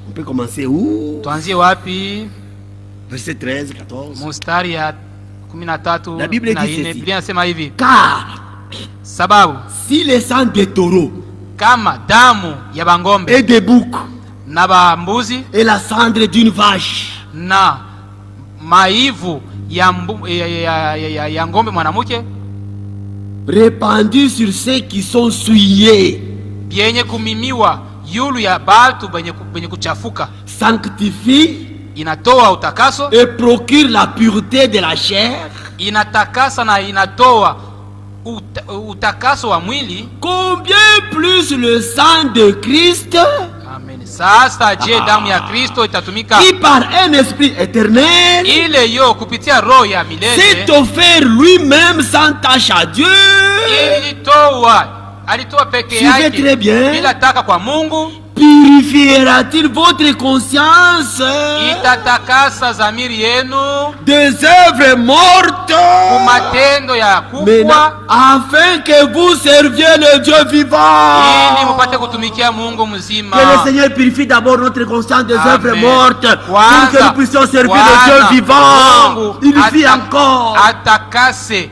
On peut commencer où? Tuanzie wapi? Verset 13, 14. Mustari ya 13 La Bible dit na ceci. 4. Biblia inasema hivi: Car sababu si le sang des taureaux kama damu ya bangombe et des boucs na bambuzi et la cendre d'une vache na maivu ya ngombe mwanamke répandus sur ceux qui sont souillés byenye kumimiwa yulu ya batu benye kuchafuka sanctifie inatoa utakaso, et procure la pureté de la chair, inatakasa na inatoa utakaso wa mwili. combien plus le sang de Christ Amen. Sasa je, damu ya Kristo itatumika qui par un esprit éternel ile yo kupitia roho ya milele s'est offert lui-même sans tâche à Dieu, alitoa peke Suivez yake très bien. bila taka kwa Mungu, purifiera-t-il votre conscience itatakasa zamiri yenu des œuvres mortes kumatendo ya maintenant, kufwa, afin que vous serviez le Dieu ili vivant. mupate kutumikia Mungu mzima. Que le Seigneur purifie d'abord notre conscience des Amen. œuvres mortes pour Kwanza, que nous puissions servir Bwana le Dieu vivant. Mungu Il vit encore. atakase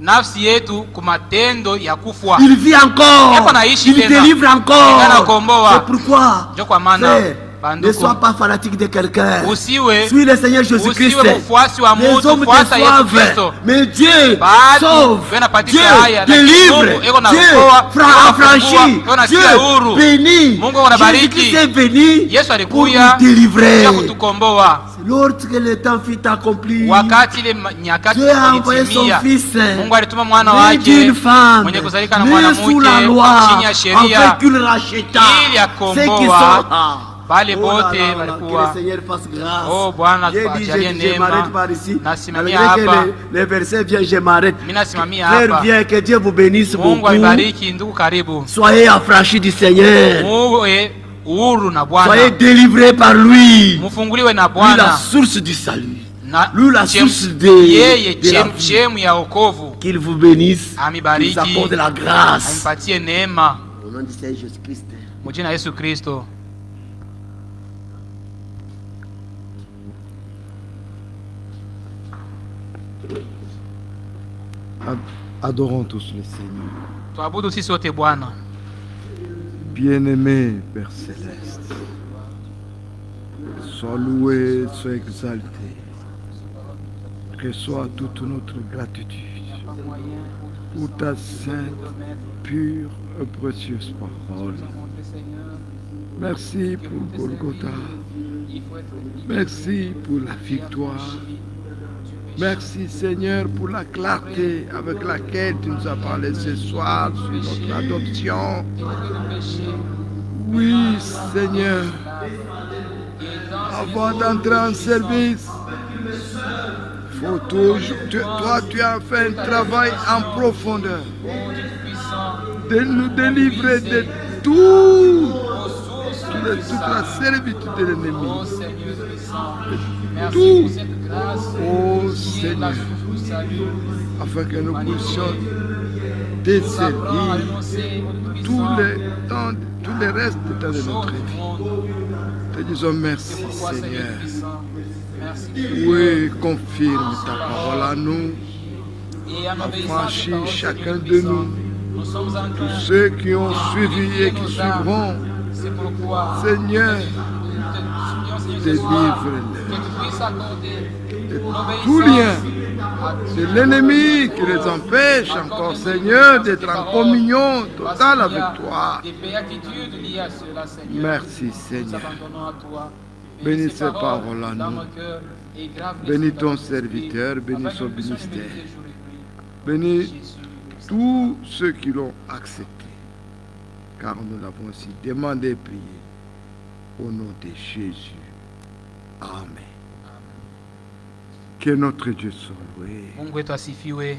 nafsi yetu kumatendo ya kufwa. Il vit encore. Eko naishi Il tena. délivre Eko encore. nakomboa. C'est pourquoi, Ndio kwa maana, frère, banduku, ne sois pas fanatique de quelqu'un. Usiwe Suis le Seigneur Jésus-Christ. usiwe mfuasi wa Les mutu, hommes te fuata Yesu soivent, Kristo. mais Dieu Bado, sauve, wenapatisha Dieu haya, lakini délivre, Mungu eko na Dieu kuokoa, eko na affranchit, kufungua, eko na Dieu sikia huru. bénit. Mungu anabariki. Jésus-Christ est venu Yesu pour alikuya nous délivrer. ya kutukomboa. Lorsque le temps fut accompli, Wakati ile nyakati Dieu a envoyé son ilitimia, fils, Mungu alituma mwana né wake d'une femme, mwenye kuzalika na né sous la mwanamke loi, chini ya afin sheria, qu'il racheta ili akomboa ceux qui sont là. bale Oh bote là là là, walikuwa. que le Seigneur fasse grâce. Oh, Bwana J'ai dit, ajalie je neema. m'arrête par ici. Nasimamia Malgré que hapa. les versets viennent, je m'arrête. Mimi nasimamia Frère, hapa. viens, que Dieu vous bénisse Mungu beaucoup. abariki ndugu, karibu. Soyez affranchis du Seigneur. Muwe uhuru na Soyez Bwana, délivrés par lui. mufunguliwe na Lui, la Bwana source du salut. na Lui, la chem- source de yeye la vie. chemchemu ya wokovu. Qu'il vous bénisse. Qu'il vous Amibariki, apporte la grâce. amipatie neema Au nom du Seigneur Jésus-Christ. mujina Yesu Kristo. Adorons tous le Seigneur. Tuabudu sisi wote Bwana. Bien-aimé Père Céleste, sois loué, sois exalté. Reçois toute notre gratitude pour ta sainte, pure et précieuse parole. Merci pour Golgotha. Merci pour la victoire. Merci Seigneur pour la clarté avec laquelle tu nous as parlé ce soir sur notre adoption. Oui Seigneur, avant d'entrer en service, faut toujours, toi tu as fait un travail en profondeur de nous délivrer de toute la servitude de l'ennemi. Tout, oh Seigneur, afin que nous puissions te servir tous les restes du temps de notre vie. Te disons merci Seigneur. Oui, confirme ta parole à nous, affranchis chacun de nous, tous ceux qui ont suivi et qui suivront. Seigneur, délivre-les de tout lien de l'ennemi qui les empêche encore, Seigneur, d'être en communion totale avec toi. Merci, Seigneur. Bénis ces paroles à nous. Bénis ton serviteur, bénis son ministère. Bénis tous ceux qui l'ont accepté, car nous l'avons aussi demandé et prié. Au nom de Jésus. Amen. Que notre Dieu soit loué Mungu wetu asifiwe.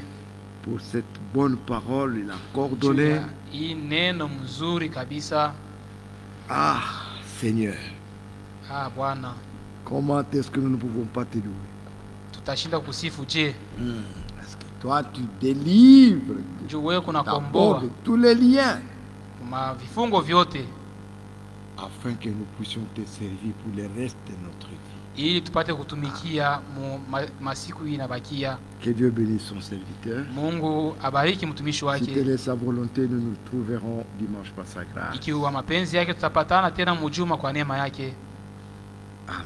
pour cette bonne parole il a coordonné. Hii neno mzuri kabisa. Ah, Seigneur, Bwana, comment est-ce que nous ne pouvons pas te louer? tutashinda kusifu je? Parce que toi, tu délivres Juu wewe d'abord kunakomboa de tous les liens, vifungo vyote, afin que nous puissions te servir pour le reste de notre vie. ili tupate kutumikia masiku hii inabakia. Que Dieu bénisse son serviteur. Mungu abariki mtumishi Si wake. telle est sa volonté, nous nous trouverons dimanche par sa grâce. Ikiwa mapenzi yake tutapatana tena mjuma kwa neema yake. Amen.